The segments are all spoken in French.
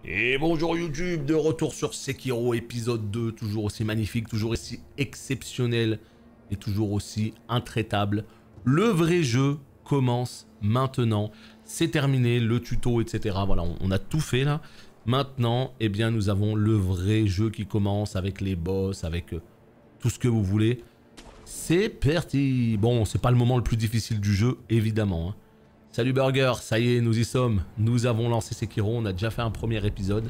Et bonjour YouTube, de retour sur Sekiro épisode 2, toujours aussi magnifique, toujours aussi exceptionnel et toujours aussi intraitable. Le vrai jeu commence maintenant, c'est terminé, le tuto, etc. Voilà, on a tout fait là. Maintenant, eh bien, nous avons le vrai jeu qui commence avec les boss, avec tout ce que vous voulez. C'est parti. Bon, c'est pas le moment le plus difficile du jeu, évidemment, hein. Salut Burger, ça y est, nous y sommes. Nous avons lancé Sekiro, on a déjà fait un premier épisode.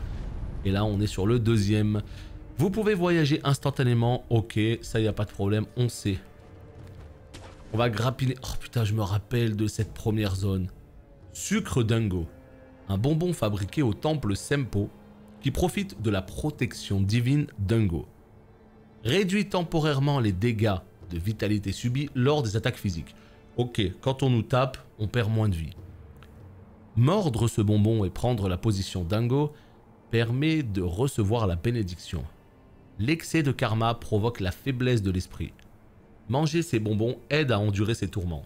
Et là, on est sur le deuxième. Vous pouvez voyager instantanément, ok, ça y a pas de problème, on sait. On va grappiner... Oh putain, je me rappelle de cette première zone. Sucre Dingo. Un bonbon fabriqué au temple Sempo qui profite de la protection divine Dingo. Réduit temporairement les dégâts de vitalité subis lors des attaques physiques. Ok, quand on nous tape, on perd moins de vie. Mordre ce bonbon et prendre la position Dingo permet de recevoir la bénédiction. L'excès de karma provoque la faiblesse de l'esprit. Manger ces bonbons aide à endurer ses tourments.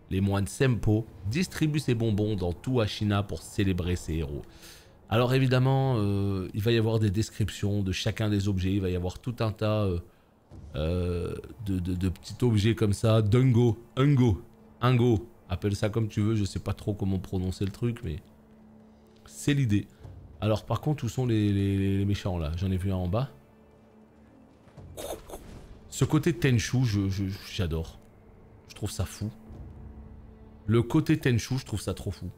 Les moines Sempo distribuent ces bonbons dans tout Ashina pour célébrer ses héros. Alors évidemment, il va y avoir des descriptions de chacun des objets, il va y avoir tout un tas de petits objets comme ça. Dingo, Ingo, appelle ça comme tu veux, je sais pas trop comment prononcer le truc, mais c'est l'idée. Alors par contre, où sont les méchants là? J'en ai vu un en bas. Ce côté Tenchu, j'adore. Je trouve ça fou. Le côté Tenchu, je trouve ça trop fou.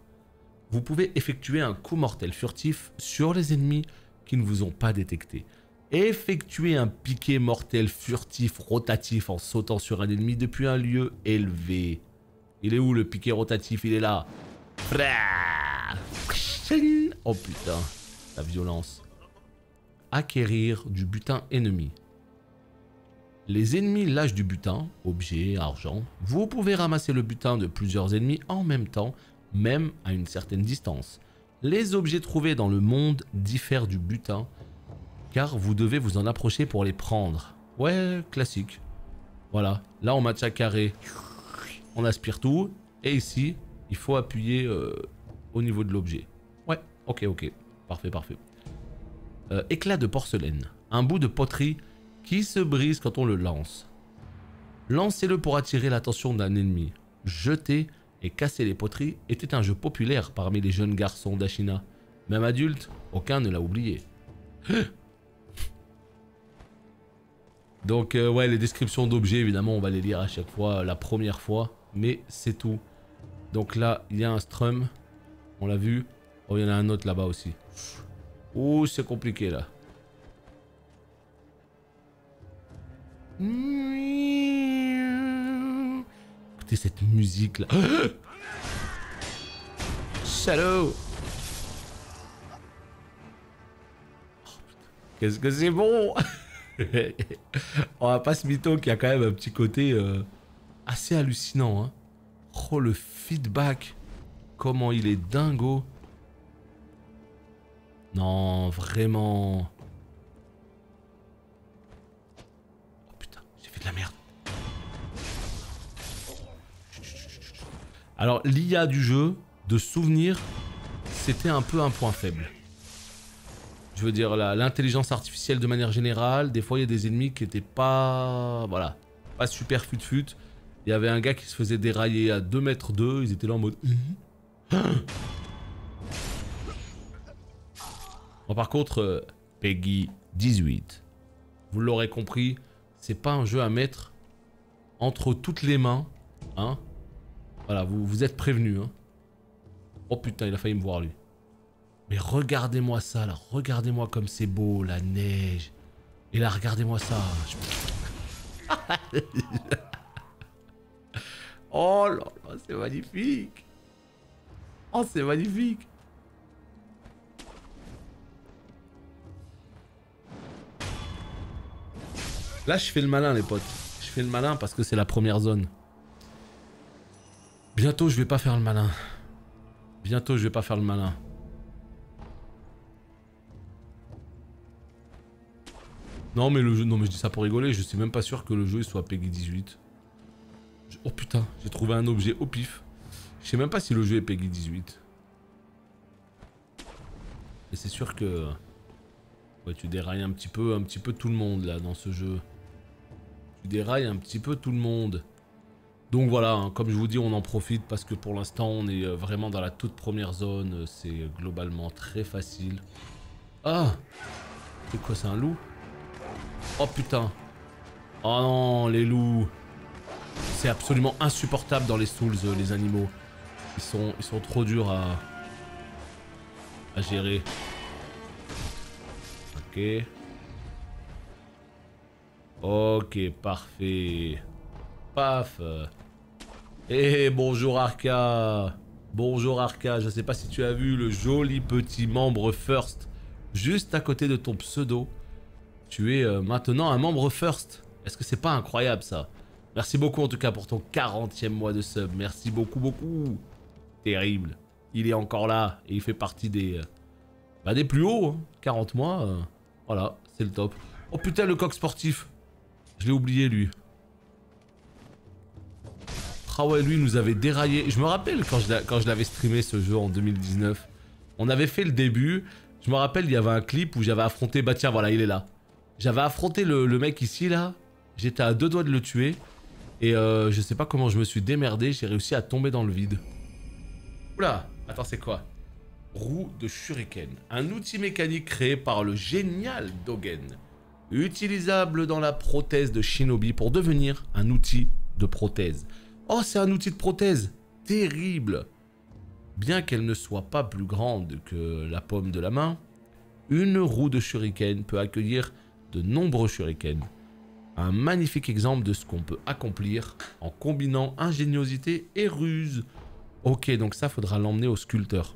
Vous pouvez effectuer un coup mortel furtif sur les ennemis qui ne vous ont pas détecté. Effectuer un piqué mortel furtif rotatif en sautant sur un ennemi depuis un lieu élevé. Il est où le piqué rotatif? Il est là. Oh putain, la violence. Acquérir du butin ennemi. Les ennemis lâchent du butin, objets, argent. Vous pouvez ramasser le butin de plusieurs ennemis en même temps, même à une certaine distance. Les objets trouvés dans le monde diffèrent du butin, car vous devez vous en approcher pour les prendre. Ouais, classique. Voilà, là on match à carré. On aspire tout, et ici, il faut appuyer au niveau de l'objet. Ouais, ok, parfait. Éclat de porcelaine, un bout de poterie qui se brise quand on le lance. Lancez-le pour attirer l'attention d'un ennemi. Jeter et casser les poteries était un jeu populaire parmi les jeunes garçons d'Ashina. Même adulte, aucun ne l'a oublié. Donc ouais, les descriptions d'objets, évidemment, on va les lire à chaque fois, la première fois. Mais c'est tout. Donc là, il y a un strum. On l'a vu. Oh, il y en a un autre là-bas aussi. Oh, c'est compliqué là. Écoutez cette musique là. Salaud. Qu'est-ce que c'est bon. On va pas se mytho qu'il y a quand même un petit côté assez hallucinant, hein. Oh, le feedback. Comment il est dingo. Non, vraiment. Oh putain, j'ai fait de la merde. Alors, l'IA du jeu, de souvenir, c'était un peu un point faible. Je veux dire, l'intelligence artificielle de manière générale, des fois il y a des ennemis qui étaient pas... Voilà, pas super fut-fut. Il y avait un gars qui se faisait dérailler à 2 mètres 2, ils étaient là en mode... Bon, par contre, Peggy 18, vous l'aurez compris, c'est pas un jeu à mettre entre toutes les mains, hein. Voilà, vous êtes prévenus, hein. Oh putain, il a failli me voir lui. Mais regardez-moi ça là, regardez-moi comme c'est beau, la neige. Et là, regardez-moi ça. Oh là là, c'est magnifique. Oh, c'est magnifique. Là, je fais le malin, les potes. Je fais le malin parce que c'est la première zone. Bientôt, je vais pas faire le malin. Bientôt, je vais pas faire le malin. Non mais le jeu, non mais je dis ça pour rigoler, je suis même pas sûr que le jeu il soit Peggy 18. Oh putain, j'ai trouvé un objet au pif. Je sais même pas si le jeu est Peggy 18. Et c'est sûr que... Ouais, tu dérailles un petit peu tout le monde là dans ce jeu. Tu dérailles un petit peu tout le monde. Donc voilà, hein, comme je vous dis, on en profite parce que pour l'instant, on est vraiment dans la toute première zone. C'est globalement très facile. Ah! C'est quoi, c'est un loup? Oh putain! Oh non, les loups! C'est absolument insupportable dans les Souls, les animaux. Ils sont trop durs à gérer. Ok. Ok, parfait. Paf. Eh, bonjour Arca. Bonjour Arca. Je sais pas si tu as vu le joli petit membre First juste à côté de ton pseudo. Tu es maintenant un membre First. Est-ce que c'est pas incroyable ça? Merci beaucoup en tout cas pour ton 40e mois de sub. Merci beaucoup, beaucoup. Terrible. Il est encore là et il fait partie des plus hauts. Hein. 40 mois, voilà, c'est le top. Oh putain, le coq sportif. Je l'ai oublié lui. Ah ouais, lui nous avait déraillé. Je me rappelle quand je l'avais streamé ce jeu en 2019. On avait fait le début. Je me rappelle, il y avait un clip où j'avais affronté... Bah tiens, voilà, il est là. J'avais affronté le mec ici, là. J'étais à 2 doigts de le tuer. Et je sais pas comment je me suis démerdé. J'ai réussi à tomber dans le vide. Oula, attends, c'est quoi? Roue de Shuriken. Un outil mécanique créé par le génial Dogen. Utilisable dans la prothèse de Shinobi pour devenir un outil de prothèse. Oh, c'est un outil de prothèse. Terrible. Bien qu'elle ne soit pas plus grande que la paume de la main, une roue de shuriken peut accueillir de nombreux shurikens. Un magnifique exemple de ce qu'on peut accomplir en combinant ingéniosité et ruse. Ok, donc ça, faudra l'emmener au sculpteur.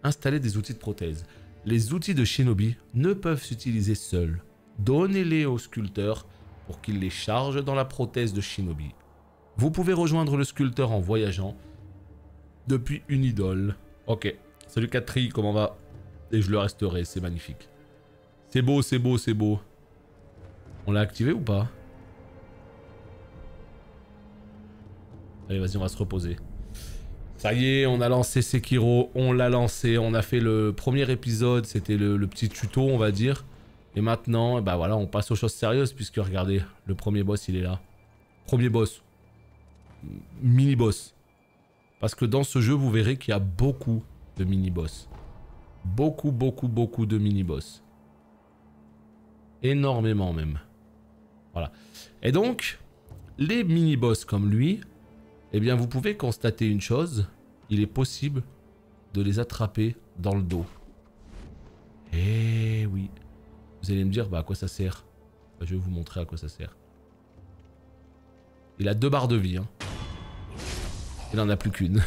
Installer des outils de prothèse. Les outils de Shinobi ne peuvent s'utiliser seuls. Donnez-les au sculpteur pour qu'il les charge dans la prothèse de Shinobi. Vous pouvez rejoindre le sculpteur en voyageant depuis une idole. Ok. Salut Catri, comment va? Et je le resterai, c'est magnifique. C'est beau, c'est beau, c'est beau. On l'a activé ou pas? Allez, vas-y, on va se reposer. Ça y est, on a lancé Sekiro, on l'a lancé, on a fait le premier épisode, c'était le petit tuto, on va dire. Et maintenant, bah voilà, on passe aux choses sérieuses, puisque regardez, le premier boss, il est là. Premier boss. Mini-boss. Parce que dans ce jeu, vous verrez qu'il y a beaucoup de mini-boss. Beaucoup, beaucoup, beaucoup de mini-boss. Énormément même. Voilà. Et donc, les mini-boss comme lui, eh bien vous pouvez constater une chose. Il est possible de les attraper dans le dos. Eh oui. Vous allez me dire, bah à quoi ça sert? Bah, je vais vous montrer à quoi ça sert. Il a 2 barres de vie, hein. Il n'en a plus qu'une.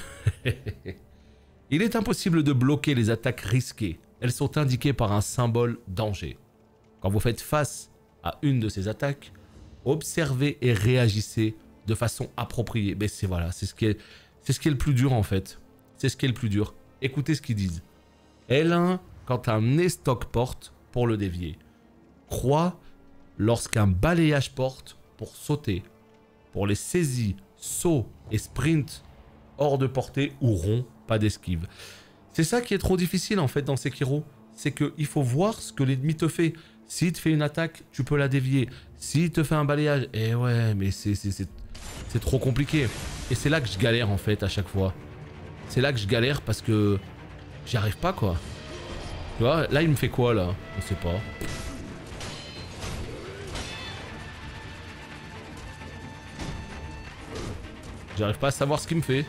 Il est impossible de bloquer les attaques risquées. Elles sont indiquées par un symbole danger. Quand vous faites face à une de ces attaques, observez et réagissez de façon appropriée. Mais c'est voilà, c'est ce qui est le plus dur en fait. C'est ce qui est le plus dur. Écoutez ce qu'ils disent. L1 quand un estoc porte pour le dévier. Croix lorsqu'un balayage porte pour sauter. Pour les saisies, sauts et sprints hors de portée ou rond, pas d'esquive. C'est ça qui est trop difficile en fait dans Sekiro. C'est qu'il faut voir ce que l'ennemi te fait. S'il te fait une attaque, tu peux la dévier. S'il te fait un balayage, eh ouais, mais c'est trop compliqué. Et c'est là que je galère en fait à chaque fois. C'est là que je galère parce que j'y arrive pas quoi. Tu vois, là il me fait quoi là? On sait pas. J'arrive pas à savoir ce qu'il me fait.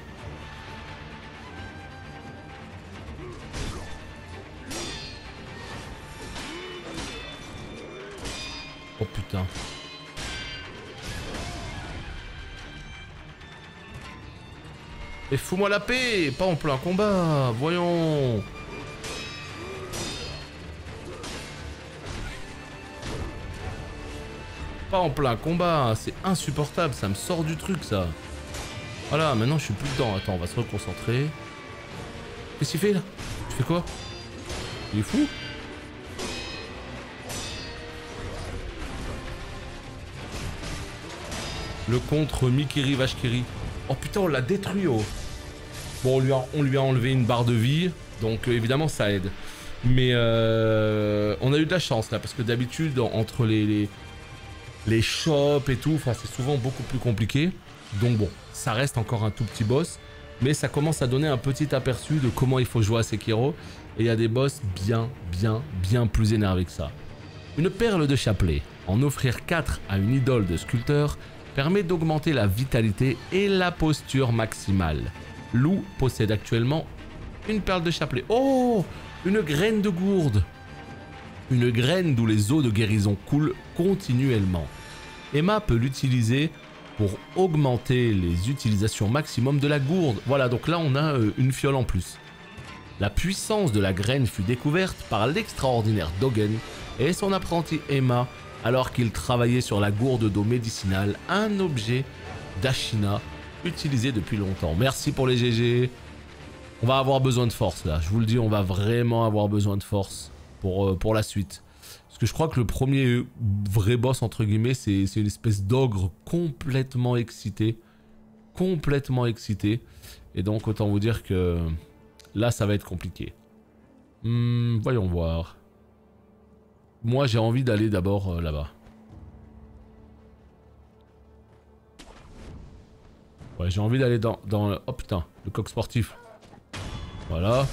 Oh putain. Mais fous-moi la paix, pas en plein combat, voyons. Pas en plein combat, c'est insupportable, ça me sort du truc ça. Voilà, maintenant je suis plus dedans. Attends, on va se reconcentrer. Qu'est-ce qu'il fait là? Tu fais quoi? Il est fou? Le contre Mikiri Vashkiri. Oh putain, on l'a détruit oh. Bon, on lui a enlevé une barre de vie. Donc évidemment ça aide. Mais on a eu de la chance là, parce que d'habitude, entre les shops et tout, c'est souvent beaucoup plus compliqué. Donc bon, ça reste encore un tout petit boss, mais ça commence à donner un petit aperçu de comment il faut jouer à Sekiro. Et il y a des boss bien plus énervés que ça. Une perle de chapelet, en offrir 4 à une idole de sculpteur, permet d'augmenter la vitalité et la posture maximale. Lou possède actuellement une perle de chapelet. Oh, une graine de gourde. Une graine d'où les eaux de guérison coulent continuellement. Emma peut l'utiliser pour augmenter les utilisations maximum de la gourde. Voilà, donc là on a une fiole en plus. La puissance de la graine fut découverte par l'extraordinaire Dogen et son apprenti Emma alors qu'il travaillait sur la gourde d'eau médicinale, un objet d'Ashina utilisé depuis longtemps. Merci pour les GG. On va avoir besoin de force là, je vous le dis, on va vraiment avoir besoin de force pour la suite. Parce que je crois que le premier vrai boss entre guillemets, c'est une espèce d'ogre complètement excité. Et donc autant vous dire que là ça va être compliqué. Voyons voir. Moi j'ai envie d'aller d'abord là-bas. Ouais, j'ai envie d'aller dans... Oh putain, le coq sportif. Voilà.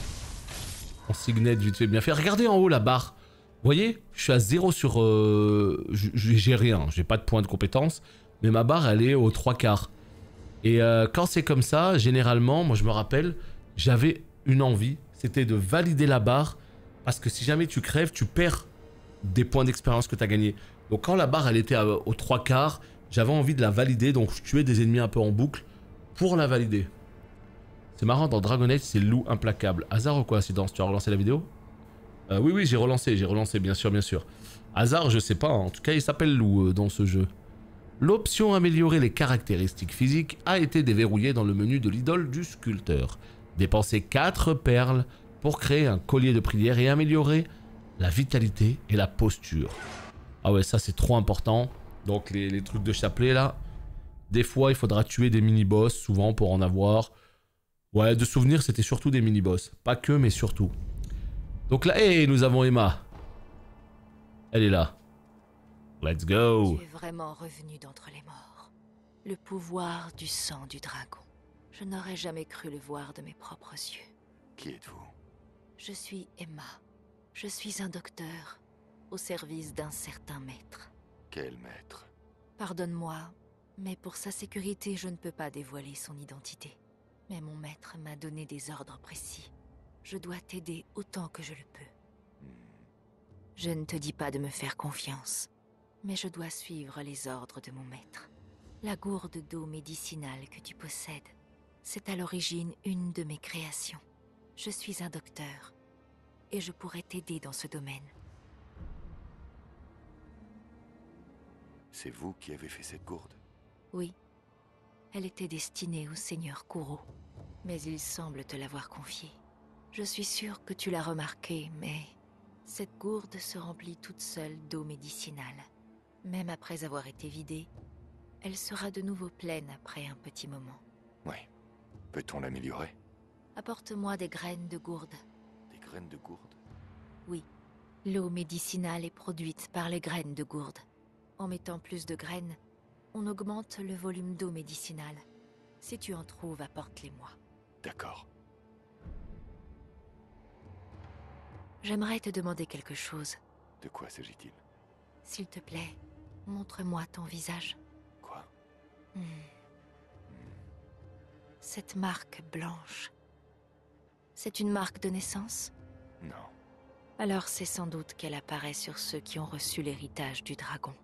On signette vite fait bien fait. Regardez en haut la barre. Vous voyez, je suis à 0 sur... j'ai rien, j'ai pas de point de compétence. Mais ma barre elle est aux 3/4. Et quand c'est comme ça, généralement, moi je me rappelle, j'avais une envie. C'était de valider la barre. Parce que si jamais tu crèves, tu perds des points d'expérience que tu as gagnés. Donc quand la barre elle était aux 3/4, j'avais envie de la valider. Donc je tuais des ennemis un peu en boucle pour la valider. C'est marrant, dans Dragon Age, c'est loup implacable. Hasard ou coïncidence? Tu as relancé la vidéo? Oui, j'ai relancé, bien sûr. Hasard, je sais pas, en tout cas, il s'appelle loup dans ce jeu. L'option améliorer les caractéristiques physiques a été déverrouillée dans le menu de l'idole du sculpteur. Dépensez 4 perles pour créer un collier de prière et améliorer la vitalité et la posture. Ah ouais, ça c'est trop important. Donc les trucs de chapelet là, des fois il faudra tuer des mini-boss, souvent pour en avoir. Ouais, de souvenir c'était surtout des mini-boss. Pas que, mais surtout. Donc là, hey, nous avons Emma. Elle est là. Let's go. Tu es vraiment revenu d'entre les morts. Le pouvoir du sang du dragon. Je n'aurais jamais cru le voir de mes propres yeux. Qui êtes-vous? Je suis Emma. Je suis un docteur au service d'un certain maître. Quel maître? Pardonne-moi, mais pour sa sécurité, je ne peux pas dévoiler son identité. Mais mon maître m'a donné des ordres précis. Je dois t'aider autant que je le peux. Je ne te dis pas de me faire confiance, mais je dois suivre les ordres de mon maître. La gourde d'eau médicinale que tu possèdes, c'est à l'origine une de mes créations. Je suis un docteur, et je pourrais t'aider dans ce domaine. C'est vous qui avez fait cette gourde? Oui. Elle était destinée au seigneur Kuro, mais il semble te l'avoir confiée. Je suis sûre que tu l'as remarqué, mais cette gourde se remplit toute seule d'eau médicinale. Même après avoir été vidée, elle sera de nouveau pleine après un petit moment. Oui. Peut-on l'améliorer? Apporte-moi des graines de gourde. Des graines de gourde? Oui. L'eau médicinale est produite par les graines de gourde. En mettant plus de graines, on augmente le volume d'eau médicinale. Si tu en trouves, apporte-les-moi. D'accord. J'aimerais te demander quelque chose. De quoi s'agit-il? S'il te plaît, montre-moi ton visage. Quoi? Cette marque blanche, c'est une marque de naissance? Non. Alors c'est sans doute qu'elle apparaît sur ceux qui ont reçu l'héritage du dragon.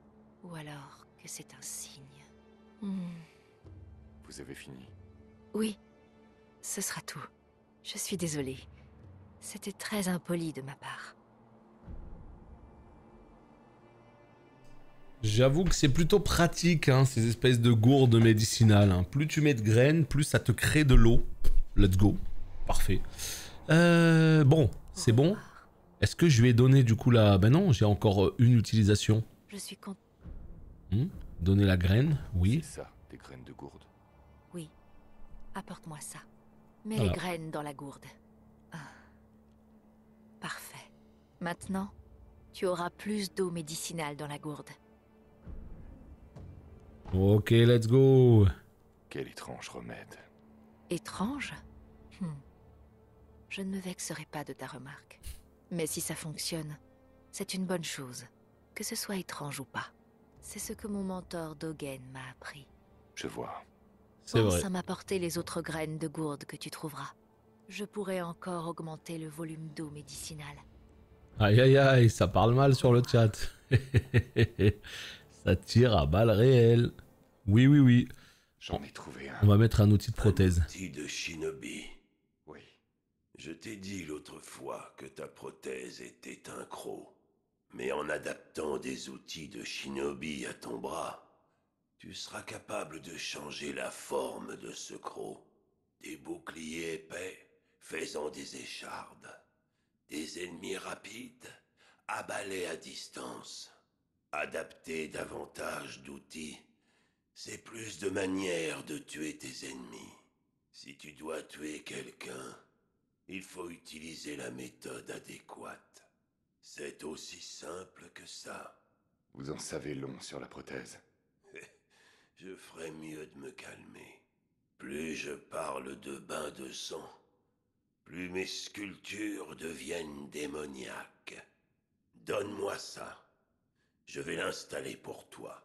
Ou alors que c'est un signe. Vous avez fini? Oui, ce sera tout. Je suis désolée. C'était très impoli de ma part. J'avoue que c'est plutôt pratique, hein, ces espèces de gourdes médicinales. Hein. Plus tu mets de graines, plus ça te crée de l'eau. Let's go. Parfait. Bon, c'est bon. Est-ce que je lui ai donné du coup la... Ben non, j'ai encore une utilisation. Je suis contente. Donner la graine, oui. C'est ça, des graines de gourde. Oui. Apporte-moi ça. Mets Voilà. les graines dans la gourde. Ah. Parfait. Maintenant, tu auras plus d'eau médicinale dans la gourde. Ok, let's go. Quel étrange remède. Étrange? Je ne me vexerai pas de ta remarque. Mais si ça fonctionne, c'est une bonne chose. Que ce soit étrange ou pas. C'est ce que mon mentor Dogen m'a appris. Je vois. C'est Pense vrai. à m'apporter les autres graines de gourde que tu trouveras. Je pourrais encore augmenter le volume d'eau médicinale. Aïe aïe aïe, ça parle mal sur le chat. Ça tire à balles réelles. Oui, oui, oui. J'en ai trouvé un. On va mettre un outil de prothèse. Un outil de shinobi. Oui. Je t'ai dit l'autre fois que ta prothèse était un croc. Mais en adaptant des outils de shinobi à ton bras, tu seras capable de changer la forme de ce croc. Des boucliers épais faisant des échardes. Des ennemis rapides, abalés à distance. Adapter davantage d'outils, c'est plus de manières de tuer tes ennemis. Si tu dois tuer quelqu'un, il faut utiliser la méthode adéquate. C'est aussi simple que ça. Vous en savez long sur la prothèse. Je ferais mieux de me calmer. Plus je parle de bains de sang, plus mes sculptures deviennent démoniaques. Donne-moi ça. Je vais l'installer pour toi.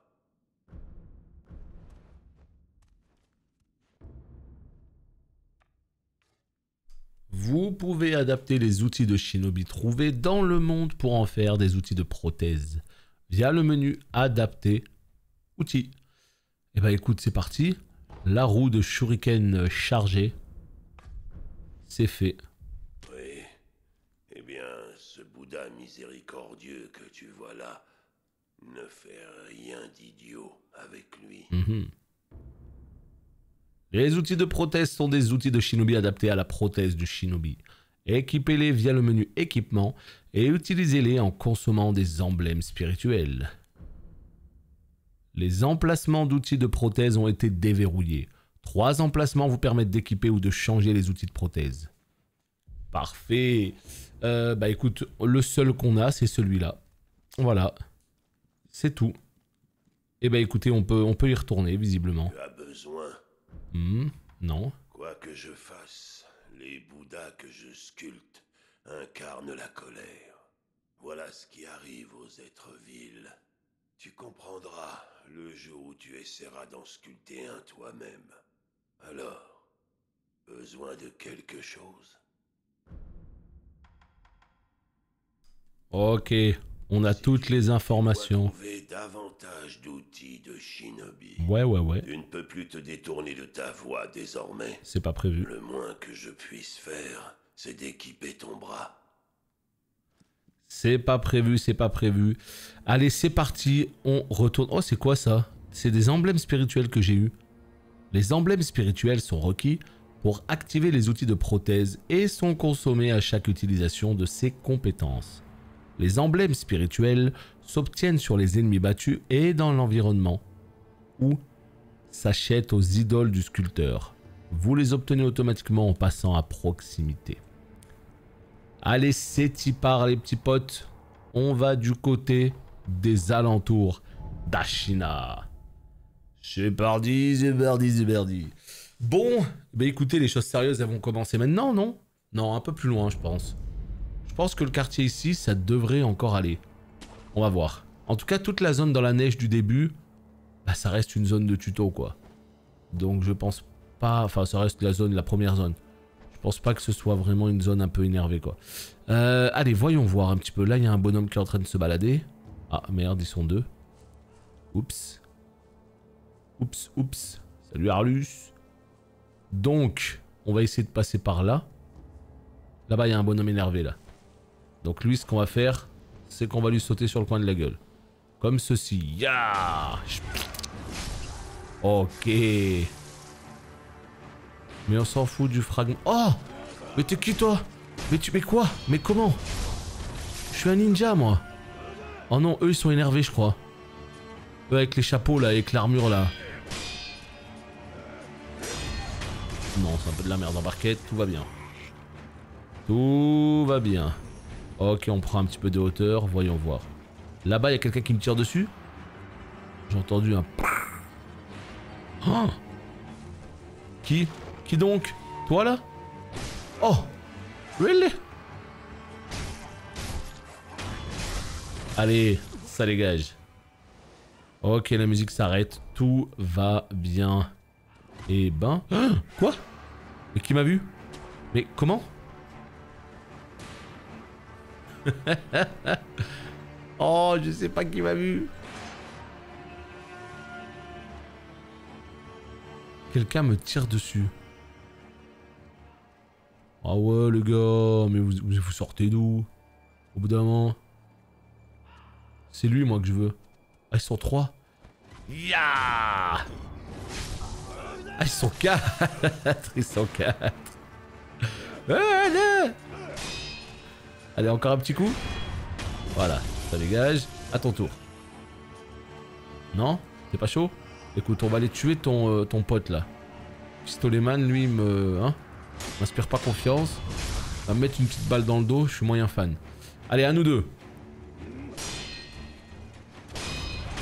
Vous pouvez adapter les outils de shinobi trouvés dans le monde pour en faire des outils de prothèse via le menu adapter outils. Et bah écoute, c'est parti. La roue de shuriken chargée. C'est fait. Oui. Eh bien, ce Bouddha miséricordieux que tu vois là ne fait rien d'idiot avec lui. Les outils de prothèse sont des outils de shinobi adaptés à la prothèse du shinobi. Équipez-les via le menu équipement et utilisez-les en consommant des emblèmes spirituels. Les emplacements d'outils de prothèse ont été déverrouillés. 3 emplacements vous permettent d'équiper ou de changer les outils de prothèse. Parfait. Bah écoute, le seul qu'on a, c'est celui-là. Voilà. C'est tout. Et bah écoutez, on peut y retourner, visiblement. Tu as besoin. Non. Quoi que je fasse, les Bouddhas que je sculpte incarnent la colère. Voilà ce qui arrive aux êtres vils. Tu comprendras le jour où tu essaieras d'en sculpter un toi-même. Alors, besoin de quelque chose? Ok, on a toutes les informations. Trouver davantage d'outils de shinobi. Ouais. Tu ne peux plus te détourner de ta voix désormais. C'est pas prévu. Le moins que je puisse faire, c'est d'équiper ton bras. C'est pas prévu, c'est pas prévu. Allez, c'est parti, on retourne. Oh, c'est quoi ça? C'est des emblèmes spirituels que j'ai eus. Les emblèmes spirituels sont requis pour activer les outils de prothèse et sont consommés à chaque utilisation de ces compétences. Les emblèmes spirituels s'obtiennent sur les ennemis battus et dans l'environnement, ou s'achètent aux idoles du sculpteur. Vous les obtenez automatiquement en passant à proximité. Allez, c'est y part les petits potes. On va du côté des alentours d'Ashina. C'est parti. Bon, bah écoutez, les choses sérieuses, elles vont commencer maintenant, non? Non, un peu plus loin, je pense. Je pense que le quartier ici, ça devrait encore aller. On va voir. En tout cas, toute la zone dans la neige du début, bah ça reste une zone de tuto, quoi. Donc je pense pas... Enfin, ça reste la première zone. Je pense pas que ce soit vraiment une zone un peu énervée, quoi. Allez, voyons voir un petit peu. Là, il y a un bonhomme qui est en train de se balader. Ah, merde, ils sont deux. Oups. Salut Arlus. Donc, on va essayer de passer par là. Là-bas, il y a un bonhomme énervé, là. Donc lui, ce qu'on va faire, c'est qu'on va lui sauter sur le coin de la gueule. Comme ceci. Ya. Ok. Mais on s'en fout du fragment. Oh! Mais t'es qui, toi? Mais quoi? Mais comment? Je suis un ninja, moi. Oh non, eux, ils sont énervés, je crois. Eux, avec les chapeaux, là, avec l'armure, là. Non, c'est un peu de la merde en barquette. Tout va bien. Tout va bien. Ok, on prend un petit peu de hauteur, voyons voir. Là-bas, il y a quelqu'un qui me tire dessus. J'ai entendu un... Oh, qui donc? Toi là? Oh, really? Allez, ça dégage. Ok, la musique s'arrête, tout va bien. Et ben... Quoi? Mais qui m'a vu? Mais comment? Oh, je sais pas qui m'a vu. Quelqu'un me tire dessus. Ah ouais, les gars, mais vous sortez d'où? Au bout d'un moment. C'est lui, moi, que je veux. Ah, ils sont 3. Ya! Ah, ils sont 4. Ils sont 4. Allez! Allez, encore un petit coup. Voilà, ça dégage. À ton tour. Non? T'es pas chaud? Écoute, on va aller tuer ton pote, là. Pistoletman, lui, m'inspire pas confiance. Va me mettre une petite balle dans le dos, je suis moyen fan. Allez, à nous deux.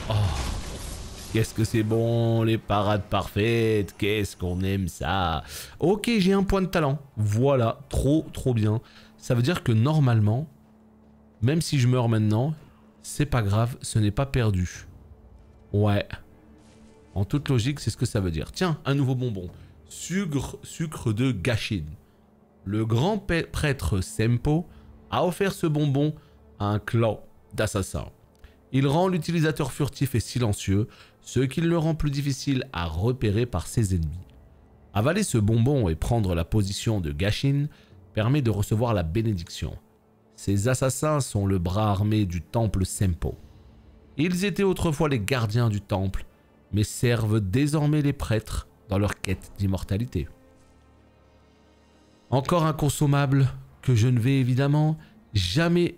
Oh, qu'est-ce que c'est bon, les parades parfaites. Qu'est-ce qu'on aime ça. Ok, j'ai un point de talent. Voilà, trop bien. Ça veut dire que normalement, même si je meurs maintenant, c'est pas grave, ce n'est pas perdu. Ouais. En toute logique, c'est ce que ça veut dire. Tiens, un nouveau bonbon. Sucre de Gashin. Le grand prêtre Sempo a offert ce bonbon à un clan d'assassins. Il rend l'utilisateur furtif et silencieux, ce qui le rend plus difficile à repérer par ses ennemis. Avaler ce bonbon et prendre la position de Gashin permet de recevoir la bénédiction. Ces assassins sont le bras armé du temple Sempo. Ils étaient autrefois les gardiens du temple, mais servent désormais les prêtres dans leur quête d'immortalité. Encore un consommable que je ne vais évidemment jamais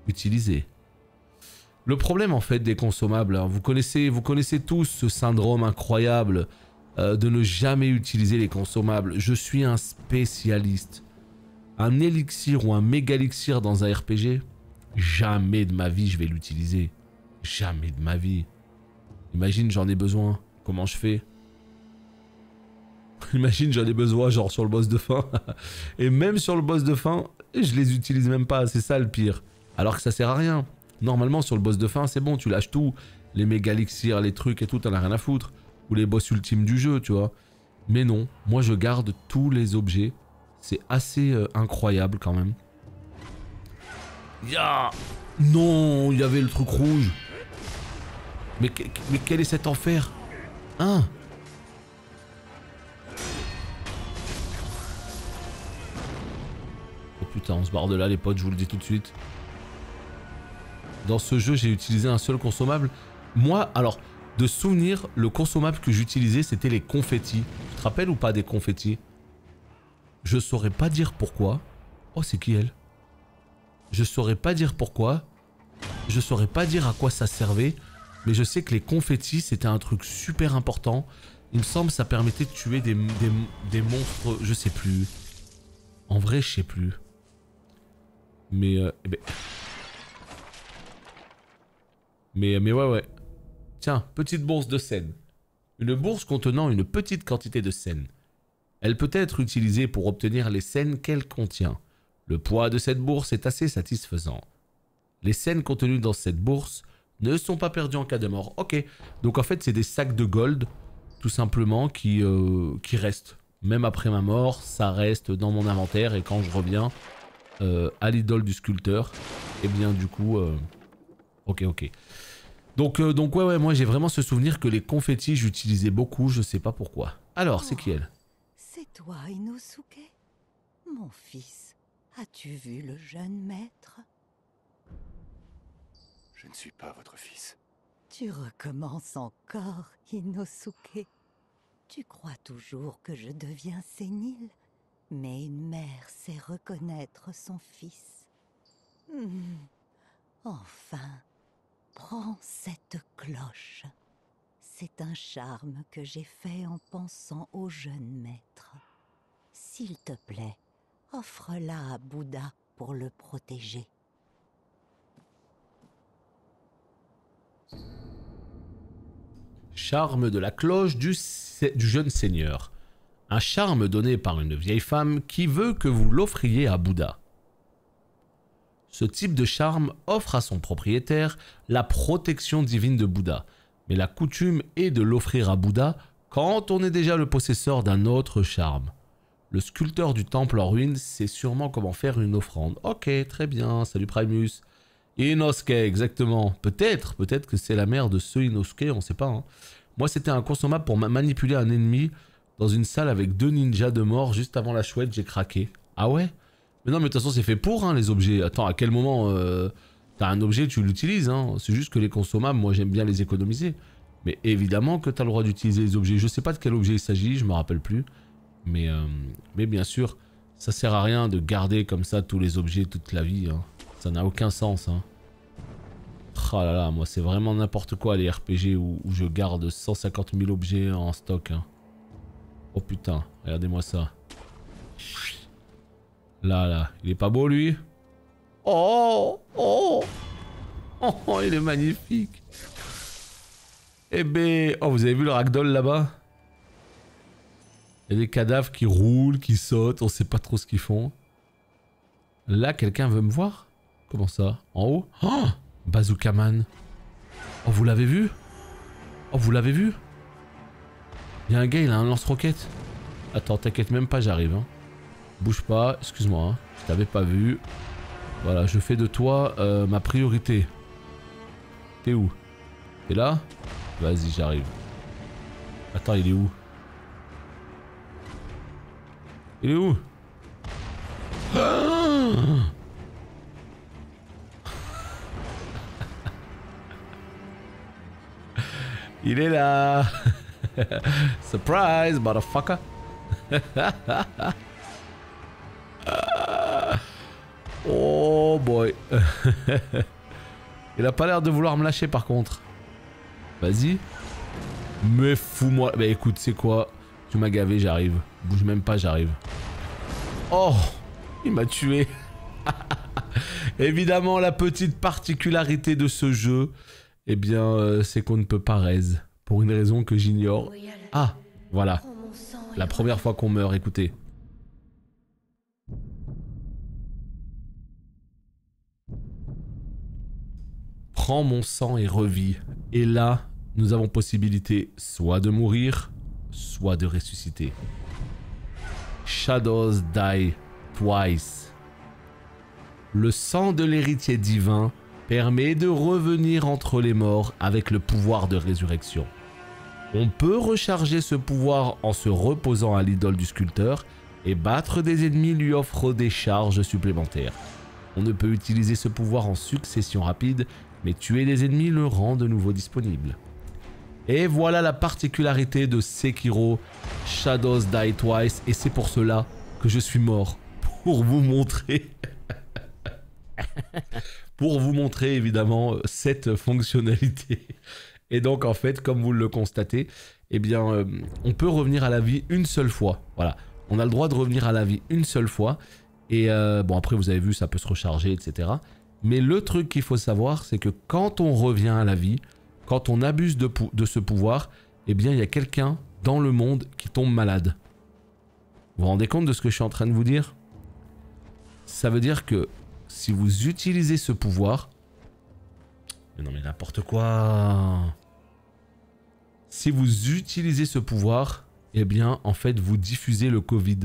utiliser. Le problème en fait des consommables, hein, vous connaissez tous ce syndrome incroyable de ne jamais utiliser les consommables. Je suis un spécialiste. Un élixir ou un méga-élixir dans un RPG, jamais de ma vie je vais l'utiliser. Jamais de ma vie. Imagine j'en ai besoin, comment je fais? Imagine j'en ai besoin genre sur le boss de fin. Et même sur le boss de fin, je les utilise même pas, c'est ça le pire. Alors que ça sert à rien. Normalement sur le boss de fin c'est bon, tu lâches tout. Les méga elixirs, les trucs et tout, t'en as rien à foutre. Ou les boss ultimes du jeu, tu vois. Mais non, moi je garde tous les objets. C'est assez incroyable quand même. Ya! Non, il y avait le truc rouge. Mais quel est cet enfer? Hein? Oh putain, on se barre de là les potes, je vous le dis tout de suite. Dans ce jeu, j'ai utilisé un seul consommable. Moi, alors, de souvenir, le consommable que j'utilisais, c'était les confettis. Tu te rappelles ou pas des confettis? Je saurais pas dire pourquoi. Oh, c'est qui elle? Je saurais pas dire pourquoi. Je saurais pas dire à quoi ça servait. Mais je sais que les confettis, c'était un truc super important. Il me semble que ça permettait de tuer des monstres, je sais plus. En vrai, je sais plus. Mais, mais ouais. Tiens, petite bourse de sel. Une bourse contenant une petite quantité de sel. Elle peut être utilisée pour obtenir les scènes qu'elle contient. Le poids de cette bourse est assez satisfaisant. Les scènes contenues dans cette bourse ne sont pas perdues en cas de mort. Ok, donc en fait c'est des sacs de gold, tout simplement, qui restent. Même après ma mort, ça reste dans mon inventaire et quand je reviens à l'idole du sculpteur, et bien du coup... Ok. Donc ouais, moi j'ai vraiment ce souvenir que les confettis j'utilisais beaucoup, je sais pas pourquoi. Alors, c'est qui elle? C'est toi, Inosuke? Mon fils, as-tu vu le jeune maître? Je ne suis pas votre fils. Tu recommences encore, Inosuke. Tu crois toujours que je deviens sénile, mais une mère sait reconnaître son fils. Enfin, prends cette cloche. C'est un charme que j'ai fait en pensant au jeune maître. S'il te plaît, offre-la à Bouddha pour le protéger. Charme de la cloche du jeune seigneur. Un charme donné par une vieille femme qui veut que vous l'offriez à Bouddha. Ce type de charme offre à son propriétaire la protection divine de Bouddha, mais la coutume est de l'offrir à Bouddha quand on est déjà le possesseur d'un autre charme. Le sculpteur du temple en ruine sait sûrement comment faire une offrande. Ok, très bien, salut Primus. Inosuke, exactement. Peut-être que c'est la mère de ce Inosuke, on sait pas. Hein. Moi, c'était un consommable pour manipuler un ennemi dans une salle avec 2 ninjas de mort juste avant la chouette, j'ai craqué. Ah ouais? Mais non, mais de toute façon, c'est fait pour, hein, les objets. Attends, à quel moment t'as un objet, tu l'utilises, hein. C'est juste que les consommables, moi, j'aime bien les économiser. Mais évidemment que t'as le droit d'utiliser les objets. Je sais pas de quel objet il s'agit, je me rappelle plus. Mais bien sûr, ça sert à rien de garder comme ça tous les objets toute la vie. Hein. Ça n'a aucun sens. Hein. Oh là là, moi, c'est vraiment n'importe quoi les RPG où je garde 150 000 objets en stock. Hein. Oh putain, regardez-moi ça. Là, il est pas beau lui? Oh, il est magnifique. Eh ben, oh, vous avez vu le ragdoll là-bas? Il y a des cadavres qui roulent, qui sautent, on sait pas trop ce qu'ils font. Là, quelqu'un veut me voir? Comment ça? En haut? Oh, Bazooka Man. Oh, vous l'avez vu? Oh, vous l'avez vu? Il y a un gars, il a un lance-roquette. Attends, t'inquiète même pas, j'arrive. Hein. Bouge pas, excuse-moi, hein. Je t'avais pas vu. Voilà, je fais de toi ma priorité. T'es où? T'es là? Vas-y, j'arrive. Attends, il est où? Il est où? Il est là. Surprise, motherfucker. Oh boy. Il a pas l'air de vouloir me lâcher par contre. Vas-y. Mais fous-moi. Bah écoute, c'est quoi? Tu m'as gavé, j'arrive. Bouge même pas, j'arrive. Oh, il m'a tué. Évidemment, la petite particularité de ce jeu, eh bien, c'est qu'on ne peut pas raise. Pour une raison que j'ignore. Ah, voilà. La première fois qu'on meurt, écoutez. Prends mon sang et revis. Et là, nous avons possibilité soit de mourir, soit de ressusciter. Shadows die twice. Le sang de l'héritier divin permet de revenir entre les morts avec le pouvoir de résurrection. On peut recharger ce pouvoir en se reposant à l'idole du sculpteur et battre des ennemis lui offre des charges supplémentaires. On ne peut utiliser ce pouvoir en succession rapide, mais tuer des ennemis le rend de nouveau disponible. Et voilà la particularité de Sekiro Shadows Die Twice, et c'est pour cela que je suis mort, pour vous montrer... pour vous montrer évidemment cette fonctionnalité. Et donc en fait, comme vous le constatez, eh bien, on peut revenir à la vie une seule fois. Voilà, on a le droit de revenir à la vie une seule fois. Et bon, après vous avez vu, ça peut se recharger, etc. Mais le truc qu'il faut savoir, c'est que quand on revient à la vie, quand on abuse de ce pouvoir, eh bien, il y a quelqu'un dans le monde qui tombe malade. Vous vous rendez compte de ce que je suis en train de vous dire? Ça veut dire que si vous utilisez ce pouvoir... Mais non mais n'importe quoi. Si vous utilisez ce pouvoir, eh bien, en fait, vous diffusez le Covid.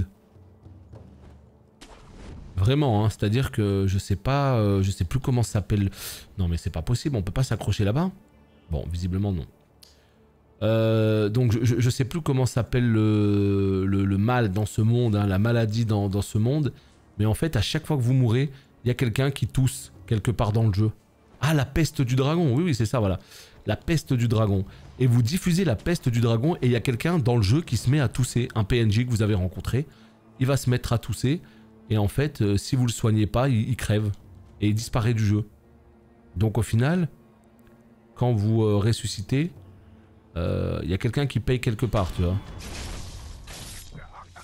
Vraiment, hein, c'est-à-dire que je sais pas, je sais plus comment ça s'appelle. Non mais c'est pas possible, on peut pas s'accrocher là-bas. Bon, visiblement non. Donc je sais plus comment s'appelle le mal dans ce monde, hein, la maladie dans ce monde. Mais en fait, à chaque fois que vous mourrez, il y a quelqu'un qui tousse quelque part dans le jeu. Ah, la peste du dragon, oui, c'est ça, voilà. La peste du dragon. Et vous diffusez la peste du dragon et il y a quelqu'un dans le jeu qui se met à tousser. Un PNJ que vous avez rencontré, il va se mettre à tousser. Et en fait, si vous le soignez pas, il crève. Et il disparaît du jeu. Donc au final, quand vous ressuscitez, il y a quelqu'un qui paye quelque part, tu vois.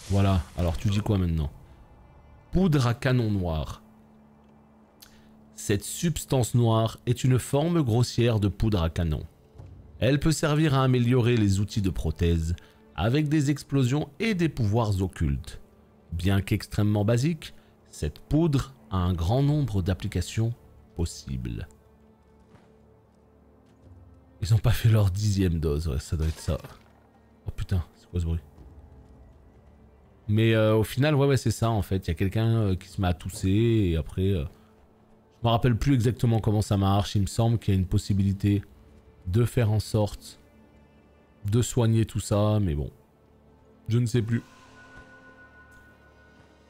Voilà, alors tu dis quoi maintenant? Poudre à canon noir. Cette substance noire est une forme grossière de poudre à canon. Elle peut servir à améliorer les outils de prothèse avec des explosions et des pouvoirs occultes. Bien qu'extrêmement basique, cette poudre a un grand nombre d'applications possibles. Ils n'ont pas fait leur 10e dose, ouais, ça doit être ça. Oh putain, c'est quoi ce bruit? Mais au final, ouais, c'est ça en fait. Il y a quelqu'un qui se met à tousser et après... je me rappelle plus exactement comment ça marche. Il me semble qu'il y a une possibilité de faire en sorte de soigner tout ça, mais bon. Je ne sais plus.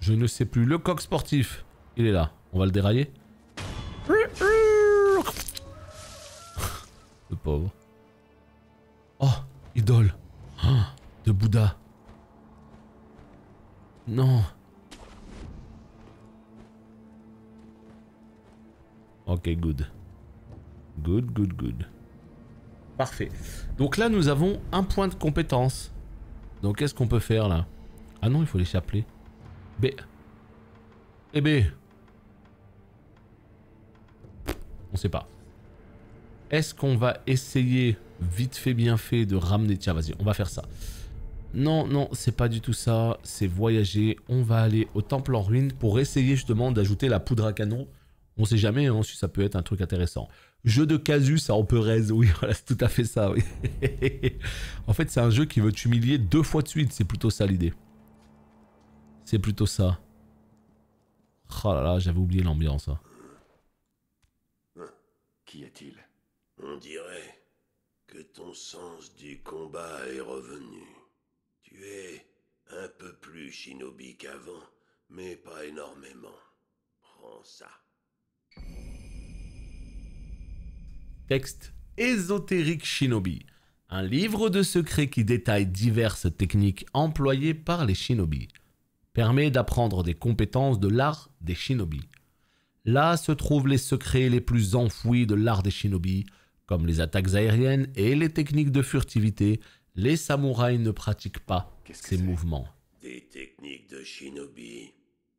Je ne sais plus. Le coq sportif, il est là. On va le dérailler. Le pauvre. Oh, idole. Oh, de Bouddha. Non. Ok, good. Good, good, good. Parfait. Donc là, nous avons un point de compétence. Donc qu'est-ce qu'on peut faire là? Ah non, il faut les chapeler. B. Et B. On sait pas. Est-ce qu'on va essayer, vite fait, bien fait, de ramener... Tiens, vas-y, on va faire ça. Non, non, c'est pas du tout ça. C'est voyager. On va aller au temple en ruine pour essayer justement d'ajouter la poudre à canon. On sait jamais hein, si ça peut être un truc intéressant. Jeu de casus à Emperez, oui, voilà, c'est tout à fait ça, oui. En fait, c'est un jeu qui veut t'humilier 2 fois de suite, c'est plutôt ça l'idée. C'est plutôt ça. Oh là là, j'avais oublié l'ambiance. Hein. Qu'y a-t-il? On dirait que ton sens du combat est revenu. Tu es un peu plus shinobi qu'avant, mais pas énormément. Prends ça. Texte ésotérique Shinobi. Un livre de secrets qui détaille diverses techniques employées par les shinobi. Permet d'apprendre des compétences de l'art des shinobi. Là se trouvent les secrets les plus enfouis de l'art des shinobi, comme les attaques aériennes et les techniques de furtivité. Les samouraïs ne pratiquent pas ces mouvements. Des techniques de shinobi.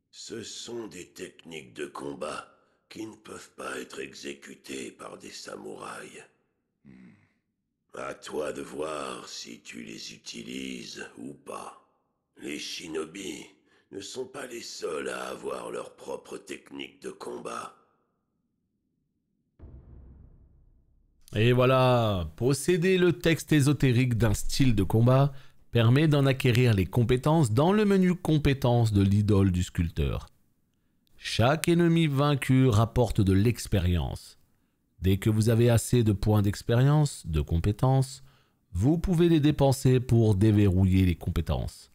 Ce sont des techniques de combat qui ne peuvent pas être exécutées par des samouraïs. À toi de voir si tu les utilises ou pas. Les shinobi ne sont pas les seuls à avoir leur propre technique de combat. Et voilà, posséder le texte ésotérique d'un style de combat permet d'en acquérir les compétences dans le menu compétences de l'idole du sculpteur. Chaque ennemi vaincu rapporte de l'expérience. Dès que vous avez assez de points d'expérience, de compétences, vous pouvez les dépenser pour déverrouiller les compétences.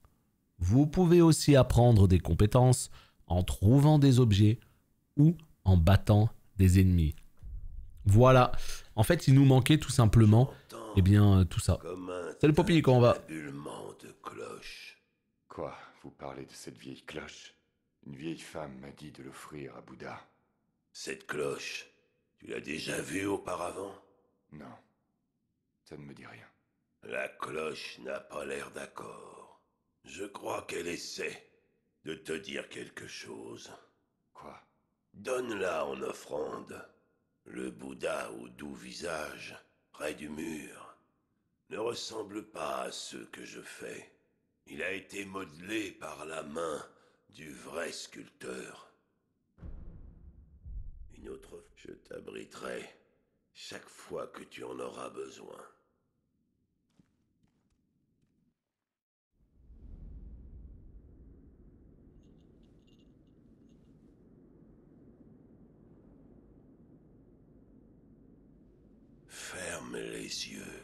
Vous pouvez aussi apprendre des compétences en trouvant des objets ou en battant des ennemis. Voilà. En fait, il nous manquait tout simplement, eh bien, tout ça. Salut Poppy, comment on va? De cloche. Quoi? Vous parlez de cette vieille cloche? Une vieille femme m'a dit de l'offrir à Bouddha. Cette cloche, tu l'as déjà vue auparavant? Non. Ça ne me dit rien. La cloche n'a pas l'air d'accord. Je crois qu'elle essaie de te dire quelque chose. Quoi? Donne-la en offrande. Le Bouddha au doux visage, près du mur, ne ressemble pas à ceux que je fais. Il a été modelé par la main du vrai sculpteur. Une autre, je t'abriterai chaque fois que tu en auras besoin. Ferme les yeux.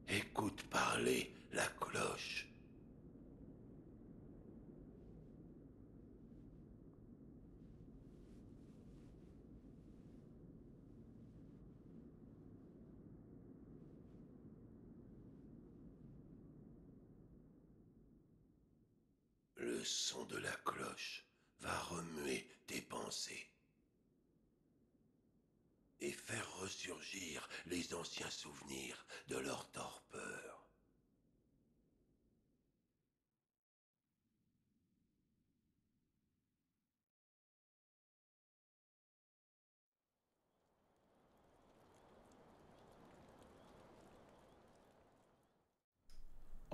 Écoute parler la cloche. Le son de la cloche va remuer tes pensées et faire ressurgir les anciens souvenirs de leur torpeur.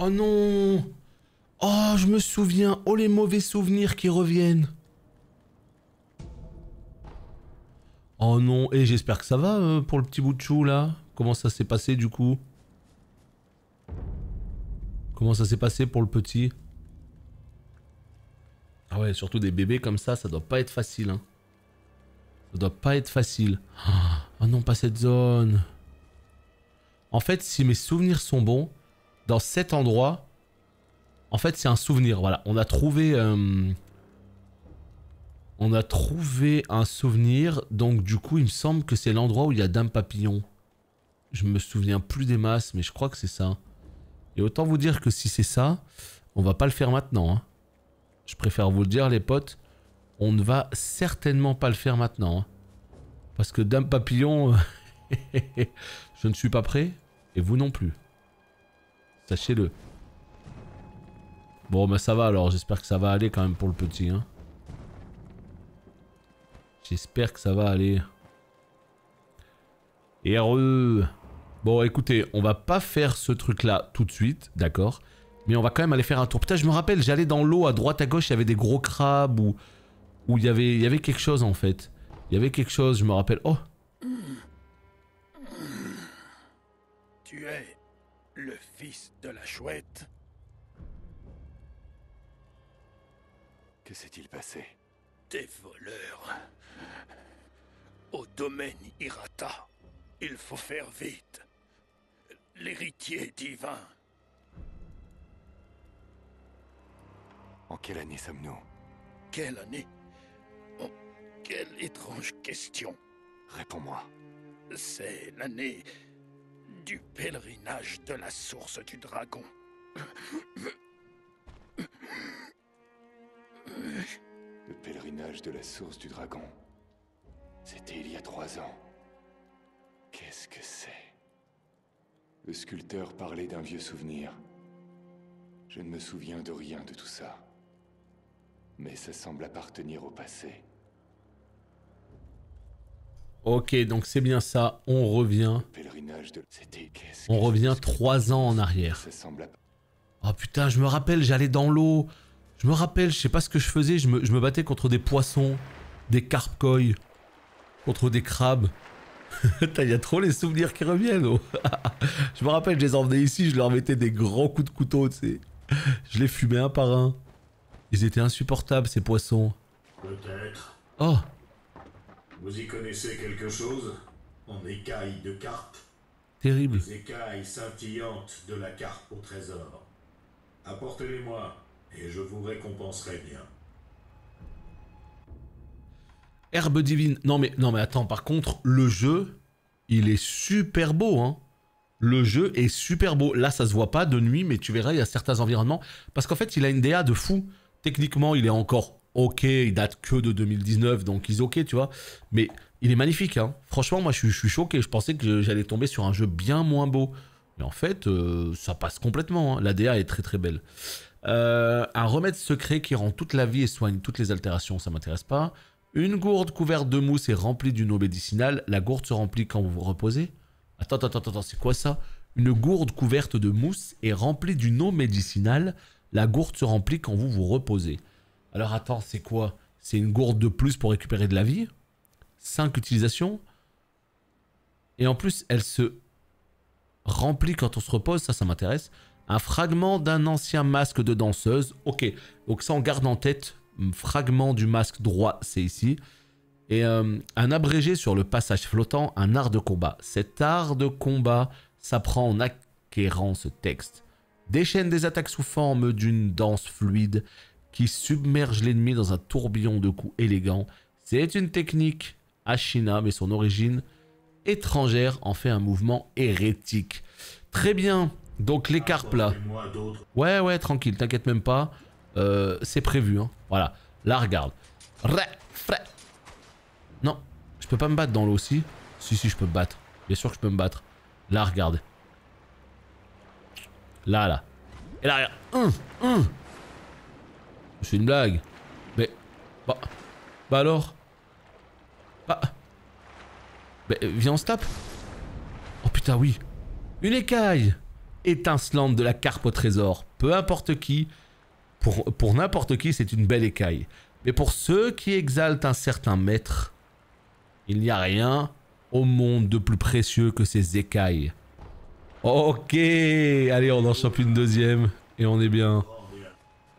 Oh non. Oh, je me souviens. Oh, les mauvais souvenirs qui reviennent. Oh non. Et j'espère que ça va pour le petit bout de chou, là. Comment ça s'est passé, du coup? Comment ça s'est passé pour le petit? Ah ouais, surtout des bébés comme ça doit pas être facile, hein. Ça doit pas être facile. Oh non, pas cette zone. En fait, si mes souvenirs sont bons, dans cet endroit, en fait, c'est un souvenir. Voilà, on a trouvé un souvenir. Donc, du coup, il me semble que c'est l'endroit où il y a Dame Papillon. Je me souviens plus des masses, mais je crois que c'est ça. Et autant vous dire que si c'est ça, on va pas le faire maintenant, hein. Je préfère vous le dire, les potes. On ne va certainement pas le faire maintenant, hein. Parce que Dame Papillon, je ne suis pas prêt. Et vous non plus. Sachez-le. Bon, bah ça va alors. J'espère que ça va aller quand même pour le petit, hein. J'espère que ça va aller. Et heureux. Bon, écoutez, on va pas faire ce truc-là tout de suite, d'accord? Mais on va quand même aller faire un tour. Putain, je me rappelle, j'allais dans l'eau à droite à gauche, il y avait des gros crabes ou il y avait quelque chose en fait. Il y avait quelque chose, je me rappelle. Oh! Tu es le fils de la chouette? Que s'est-il passé? Des voleurs. Au domaine Hirata. Il faut faire vite. L'héritier divin. En quelle année sommes-nous? Quelle année? Oh, quelle étrange question. Réponds-moi. C'est l'année du pèlerinage de la source du dragon. Le pèlerinage de la source du dragon. C'était il y a 3 ans. Qu'est-ce que c'est? Le sculpteur parlait d'un vieux souvenir. Je ne me souviens de rien de tout ça. Mais ça semble appartenir au passé. Ok, donc c'est bien ça. On revient. Le pèlerinage de... C'était... On revient 3 ans en arrière. Ça semble... Oh putain, je me rappelle, j'allais dans l'eau. Je me rappelle, je sais pas ce que je faisais. Je me battais contre des poissons, des carpcoïs, contre des crabes. Il y a trop les souvenirs qui reviennent. Oh. Je me rappelle, je les emmenais ici, je leur mettais des grands coups de couteau, tu sais. Je les fumais un par un. Ils étaient insupportables, ces poissons. Peut-être. Oh, Vous y connaissez quelque chose? En écailles de carpe? terrible. Les écailles scintillantes de la carpe au trésor. Apportez-les-moi, et je vous récompenserai bien. Herbe divine. Non mais attends, par contre, le jeu, il est super beau, hein. Le jeu est super beau. Là, ça se voit pas de nuit, mais tu verras, il y a certains environnements. Parce qu'en fait, il a une DA de fou. Techniquement, il est encore ok. Il date que de 2019, donc il est ok, tu vois. Mais il est magnifique, hein. Franchement, moi, je suis choqué. Je pensais que j'allais tomber sur un jeu bien moins beau. Mais en fait, ça passe complètement, hein. La DA est très très belle. Un remède secret qui rend toute la vie et soigne toutes les altérations, ça m'intéresse pas. Une gourde couverte de mousse et remplie d'une eau médicinale. La gourde se remplit quand vous vous reposez. Attends, c'est quoi ça? Une gourde couverte de mousse et remplie d'une eau médicinale. La gourde se remplit quand vous vous reposez. Alors attends, c'est quoi? C'est une gourde de plus pour récupérer de la vie? 5 utilisations. Et en plus, elle se remplit quand on se repose, ça m'intéresse. Un fragment d'un ancien masque de danseuse. Ok, donc ça on garde en tête. Fragment du masque droit, c'est ici. Et un abrégé sur le passage flottant, un art de combat. Cet art de combat s'apprend en acquérant ce texte. Déchaîne des attaques sous forme d'une danse fluide qui submerge l'ennemi dans un tourbillon de coups élégants. C'est une technique Ashina, mais son origine étrangère en fait un mouvement hérétique. Très bien, donc les carpes là. Ouais, tranquille, t'inquiète même pas. C'est prévu, hein. Voilà, là regarde. Non, je peux pas me battre dans l'eau aussi. Si, je peux me battre. Bien sûr que je peux me battre. Là, regarde. Là. Et là, regarde. C'est une blague. Mais... Bah alors. Viens, on se tape. Oh putain, oui. Une écaille. étincelante de la carpe au trésor. Peu importe qui, pour n'importe qui, c'est une belle écaille. Mais pour ceux qui exaltent un certain maître, il n'y a rien au monde de plus précieux que ces écailles. Ok, allez, on en chope une deuxième et on est bien.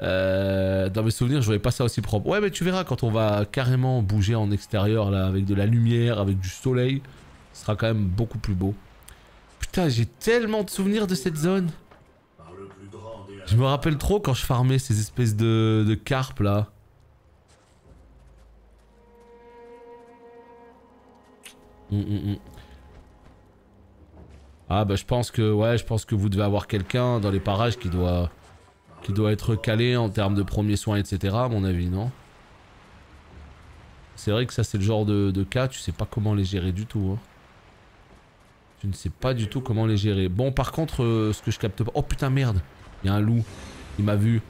Dans mes souvenirs, je voyais pas ça aussi propre. Ouais, mais tu verras quand on va carrément bouger en extérieur là, avec de la lumière, avec du soleil, ce sera quand même beaucoup plus beau. Putain, j'ai tellement de souvenirs de cette zone. Je me rappelle trop quand je farmais ces espèces de carpes là. Ah bah je pense que vous devez avoir quelqu'un dans les parages qui doit être calé en termes de premiers soins, etc. à mon avis, non? C'est vrai que ça c'est le genre de cas, tu sais pas comment les gérer du tout. Hein. Tu ne sais pas du tout comment les gérer. Bon par contre, ce que je capte pas... Oh putain merde, il y a un loup, il m'a vu.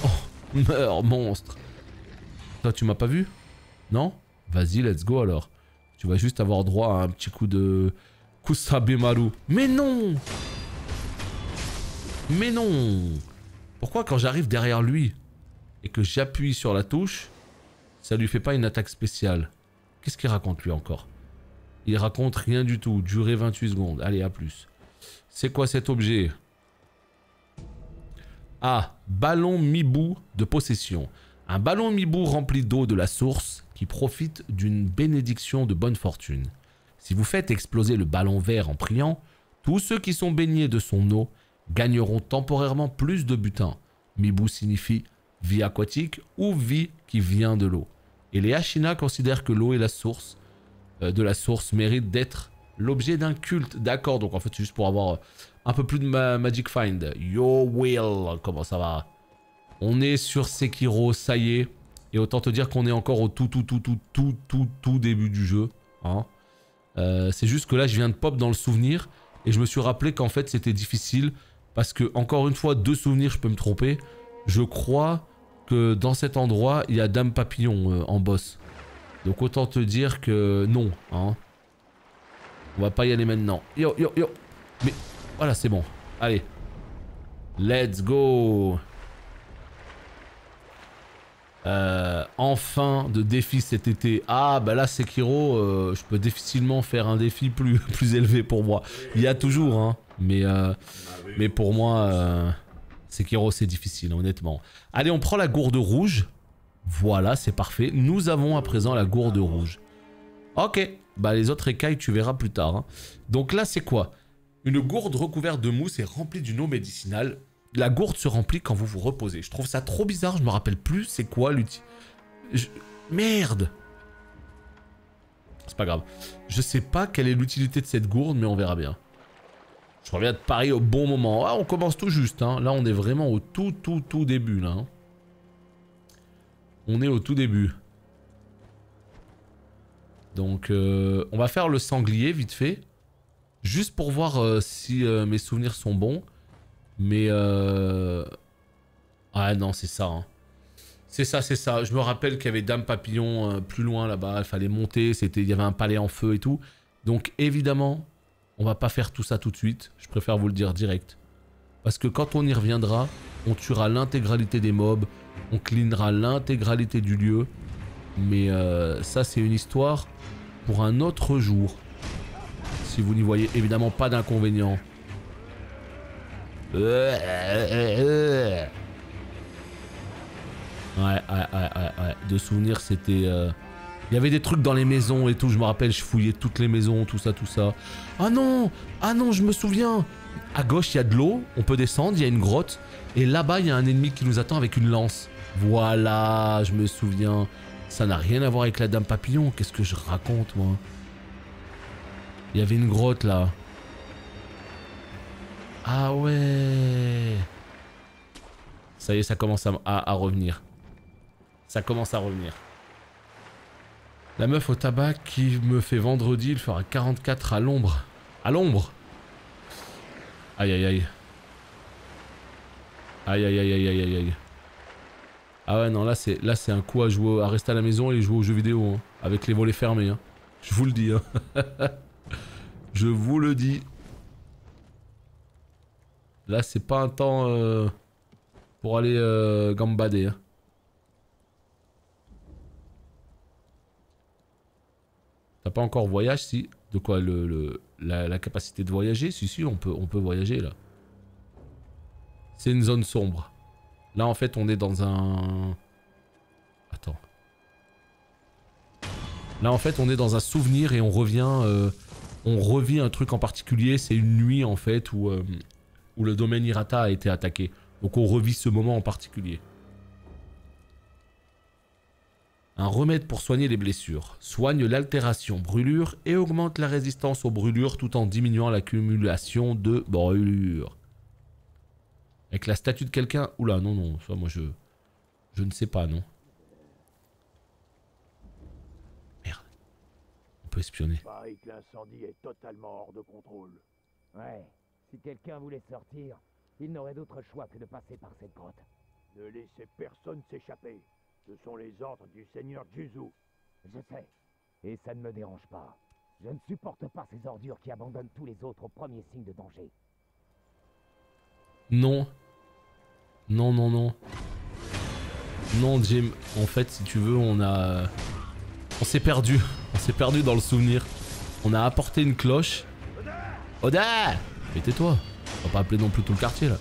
Oh, meurs monstre. Toi tu m'as pas vu? Non? Vas-y, let's go alors. Tu vas juste avoir droit à un petit coup de... Kusabemaru. Mais non! Mais non! Pourquoi quand j'arrive derrière lui et que j'appuie sur la touche, ça lui fait pas une attaque spéciale? Qu'est-ce qu'il raconte lui encore? Il raconte rien du tout. Durée 28 secondes. Allez, à plus. C'est quoi cet objet? Ah, ballon mibou de possession. Un ballon mibou rempli d'eau de la source qui profite d'une bénédiction de bonne fortune. Si vous faites exploser le ballon vert en priant, tous ceux qui sont baignés de son eau gagneront temporairement plus de butin. Mibou signifie vie aquatique ou vie qui vient de l'eau. Et les Ashina considèrent que l'eau est la source, mérite d'être l'objet d'un culte. D'accord, donc en fait c'est juste pour avoir un peu plus de Magic Find. Yo Will, comment ça va? On est sur Sekiro, ça y est. Et autant te dire qu'on est encore au tout début du jeu. Hein. C'est juste que là je viens de pop dans le souvenir et je me suis rappelé qu'en fait c'était difficile parce que encore une fois, deux souvenirs, je peux me tromper. Je crois que dans cet endroit il y a Dame Papillon en boss. Donc autant te dire que non. Hein. On va pas y aller maintenant. Yo. Mais voilà, c'est bon. Allez. Let's go. Enfin de défi cet été. Ah bah là Sekiro, je peux difficilement faire un défi plus élevé pour moi. Il y a toujours hein, mais pour moi Sekiro c'est difficile honnêtement. Allez on prend la gourde rouge. Voilà c'est parfait. Nous avons à présent la gourde rouge. Ok, bah les autres écailles tu verras plus tard. Hein. Donc là c'est quoi? Une gourde recouverte de mousse et remplie d'une eau médicinale. La gourde se remplit quand vous vous reposez. Je trouve ça trop bizarre, je me rappelle plus c'est quoi l'outil. Merde! C'est pas grave. Je sais pas quelle est l'utilité de cette gourde, mais on verra bien. Je reviens de Paris au bon moment. Ah, on commence tout juste. Hein. Là, on est vraiment au tout début. Là, hein. On est au tout début. Donc, on va faire le sanglier vite fait. Juste pour voir si mes souvenirs sont bons. Mais ah non, c'est ça. Hein. C'est ça. Je me rappelle qu'il y avait Dame Papillon plus loin là-bas. Il fallait monter. Il y avait un palais en feu et tout. Donc évidemment, on va pas faire tout ça tout de suite. Je préfère vous le dire direct. Parce que quand on y reviendra, on tuera l'intégralité des mobs. On cleanera l'intégralité du lieu. Mais ça, c'est une histoire pour un autre jour. Si vous n'y voyez évidemment pas d'inconvénient. Ouais. De souvenirs, c'était... Il y avait des trucs dans les maisons et tout, je me rappelle, je fouillais toutes les maisons, tout ça. Ah non, je me souviens. À gauche, il y a de l'eau, on peut descendre, il y a une grotte. Et là-bas, il y a un ennemi qui nous attend avec une lance. Voilà, je me souviens. Ça n'a rien à voir avec la Dame Papillon, qu'est-ce que je raconte, moi? Il y avait une grotte, là. Ah ouais. Ça y est, ça commence à revenir. Ça commence à revenir. La meuf au tabac qui me fait vendredi, il fera 44 à l'ombre. À l'ombre. Aïe aïe aïe. Aïe. Ah ouais non là c'est un coup à jouer, à rester à la maison et jouer aux jeux vidéo hein, avec les volets fermés. Hein. Je vous le dis. Hein. Je vous le dis. Là, c'est pas un temps pour aller gambader. Hein. T'as pas encore voyage, si? De quoi, la capacité de voyager? Si, on peut voyager, là. C'est une zone sombre. Là, en fait, on est dans un... Attends. Là, en fait, on est dans un souvenir et on revient... on revit un truc en particulier. C'est une nuit, en fait, où le domaine Hirata a été attaqué. Donc, on revit ce moment en particulier. Un remède pour soigner les blessures. Soigne l'altération brûlure et augmente la résistance aux brûlures tout en diminuant l'accumulation de brûlures. Avec la statue de quelqu'un... Oula, non, ça moi je ne sais pas, non. Merde. On peut espionner. Pareil que l'incendie est totalement hors de contrôle. Ouais, si quelqu'un voulait sortir, il n'aurait d'autre choix que de passer par cette grotte. Ne laissez personne s'échapper. Ce sont les ordres du seigneur Juzu. Je sais, et ça ne me dérange pas. Je ne supporte pas ces ordures qui abandonnent tous les autres au premier signe de danger. Non. Non, Jim. En fait, si tu veux, on s'est perdu. On s'est perdu dans le souvenir. On a apporté une cloche. Oda! Mais tais-toi. On va pas appeler non plus tout le quartier, là.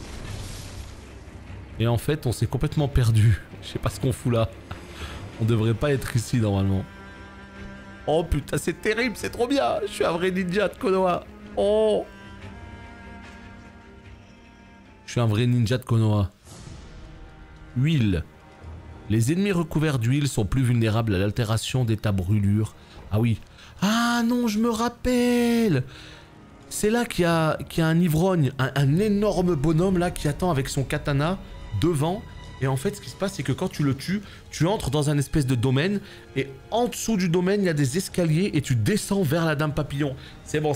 Et en fait, on s'est complètement perdu. Je sais pas ce qu'on fout là. On devrait pas être ici, normalement. Oh putain, c'est terrible, c'est trop bien. Je suis un vrai ninja de Konoha. Oh! Je suis un vrai ninja de Konoha. Huile. Les ennemis recouverts d'huile sont plus vulnérables à l'altération d'état brûlure. Ah oui. Ah non, je me rappelle. C'est là qu'il y a un ivrogne, un énorme bonhomme là qui attend avec son katana devant. Et en fait, ce qui se passe, c'est que quand tu le tues, tu entres dans un espèce de domaine. Et en dessous du domaine, il y a des escaliers et tu descends vers la dame papillon. C'est bon.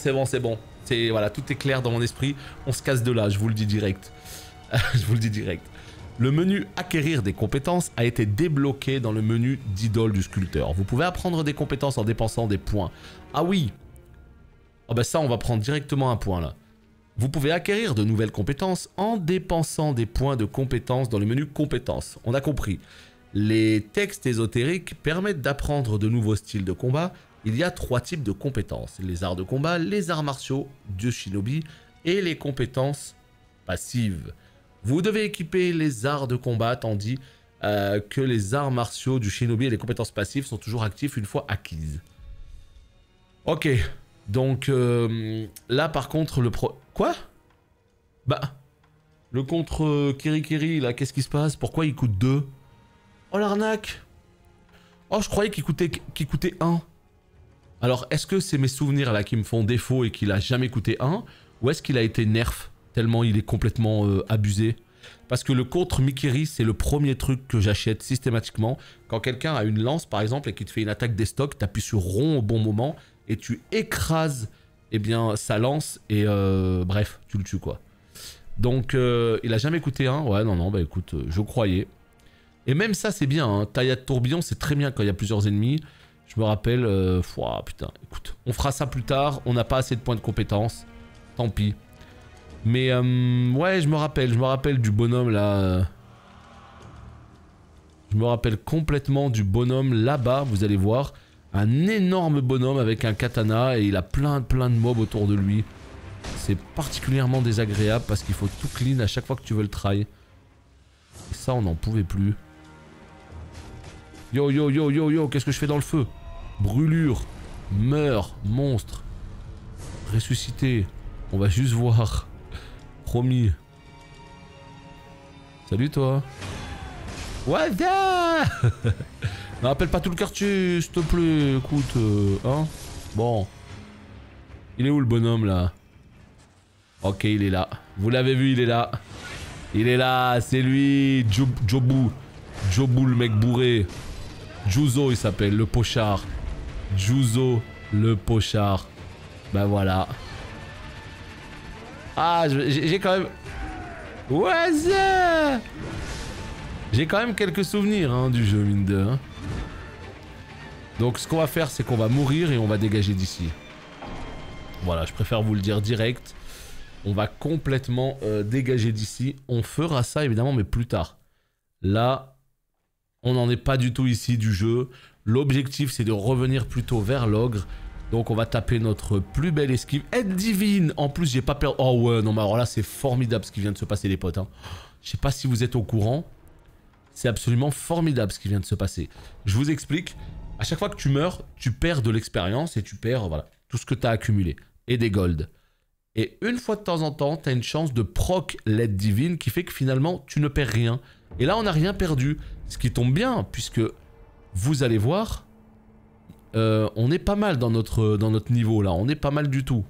Voilà, tout est clair dans mon esprit. On se casse de là, je vous le dis direct. Je vous le dis direct. Le menu acquérir des compétences a été débloqué dans le menu d'idole du sculpteur. Vous pouvez apprendre des compétences en dépensant des points. Ah oui. Oh bah ça, on va prendre directement un point là. Vous pouvez acquérir de nouvelles compétences en dépensant des points de compétences dans le menu compétences. On a compris. Les textes ésotériques permettent d'apprendre de nouveaux styles de combat. Il y a 3 types de compétences. Les arts de combat, les arts martiaux, dieu shinobi et les compétences passives. Vous devez équiper les arts de combat tandis que les arts martiaux du shinobi et les compétences passives sont toujours actifs une fois acquises. Ok. Donc là par contre le Quoi? Bah... Le contre Kirikiri là, qu'est-ce qui se passe? Pourquoi il coûte 2? Oh l'arnaque! Oh je croyais qu'il coûtait 1. Alors est-ce que c'est mes souvenirs là qui me font défaut et qu'il a jamais coûté 1? Ou est-ce qu'il a été nerf tellement il est complètement abusé? Parce que le contre Mikiri c'est le premier truc que j'achète systématiquement. Quand quelqu'un a une lance par exemple et qu'il te fait une attaque des stocks, t'appuies sur rond au bon moment et tu écrases sa lance et bref, tu le tues quoi. Donc il a jamais coûté 1. Ouais non, bah écoute, je croyais. Et même ça c'est bien, hein. Taille de tourbillon c'est très bien quand il y a plusieurs ennemis. Je me rappelle, putain, écoute, on fera ça plus tard, on n'a pas assez de points de compétence. Tant pis. Mais ouais, je me rappelle du bonhomme là. Je me rappelle complètement du bonhomme là-bas, vous allez voir. Un énorme bonhomme avec un katana et il a plein de mobs autour de lui. C'est particulièrement désagréable parce qu'il faut tout clean à chaque fois que tu veux le try. Et ça, on n'en pouvait plus. Yo, qu'est-ce que je fais dans le feu? Brûlure, meurs, monstre. Ressuscité. On va juste voir. Promis. Salut toi. What the Ne rappelle pas tout le quartier, s'il te plaît. Écoute, hein. Bon. Il est où le bonhomme là? Ok, il est là. Vous l'avez vu, il est là. Il est là, c'est lui. Jobu. Jobu le mec bourré. Juzo il s'appelle, le pochard. Juzo le pochard. Bah voilà. Ah, j'ai quand même... Ouais, ça. J'ai quand même quelques souvenirs hein, du jeu, mine de. Hein. Donc ce qu'on va faire, c'est qu'on va mourir et on va dégager d'ici. Voilà, je préfère vous le dire direct. On va complètement dégager d'ici. On fera ça évidemment, mais plus tard. Là, on n'en est pas du tout ici du jeu. L'objectif, c'est de revenir plutôt vers l'ogre. Donc on va taper notre plus belle esquive. Aide divine. En plus, j'ai pas perdu... Oh ouais, non mais alors là, c'est formidable ce qui vient de se passer les potes. Hein. Je sais pas si vous êtes au courant. C'est absolument formidable ce qui vient de se passer. Je vous explique. À chaque fois que tu meurs, tu perds de l'expérience et tu perds voilà, tout ce que tu as accumulé. Et des golds. Et une fois de temps en temps, tu as une chance de proc l'aide divine qui fait que finalement, tu ne perds rien. Et là, on n'a rien perdu. Ce qui tombe bien, puisque vous allez voir, on est pas mal dans notre niveau là. On est pas mal du tout.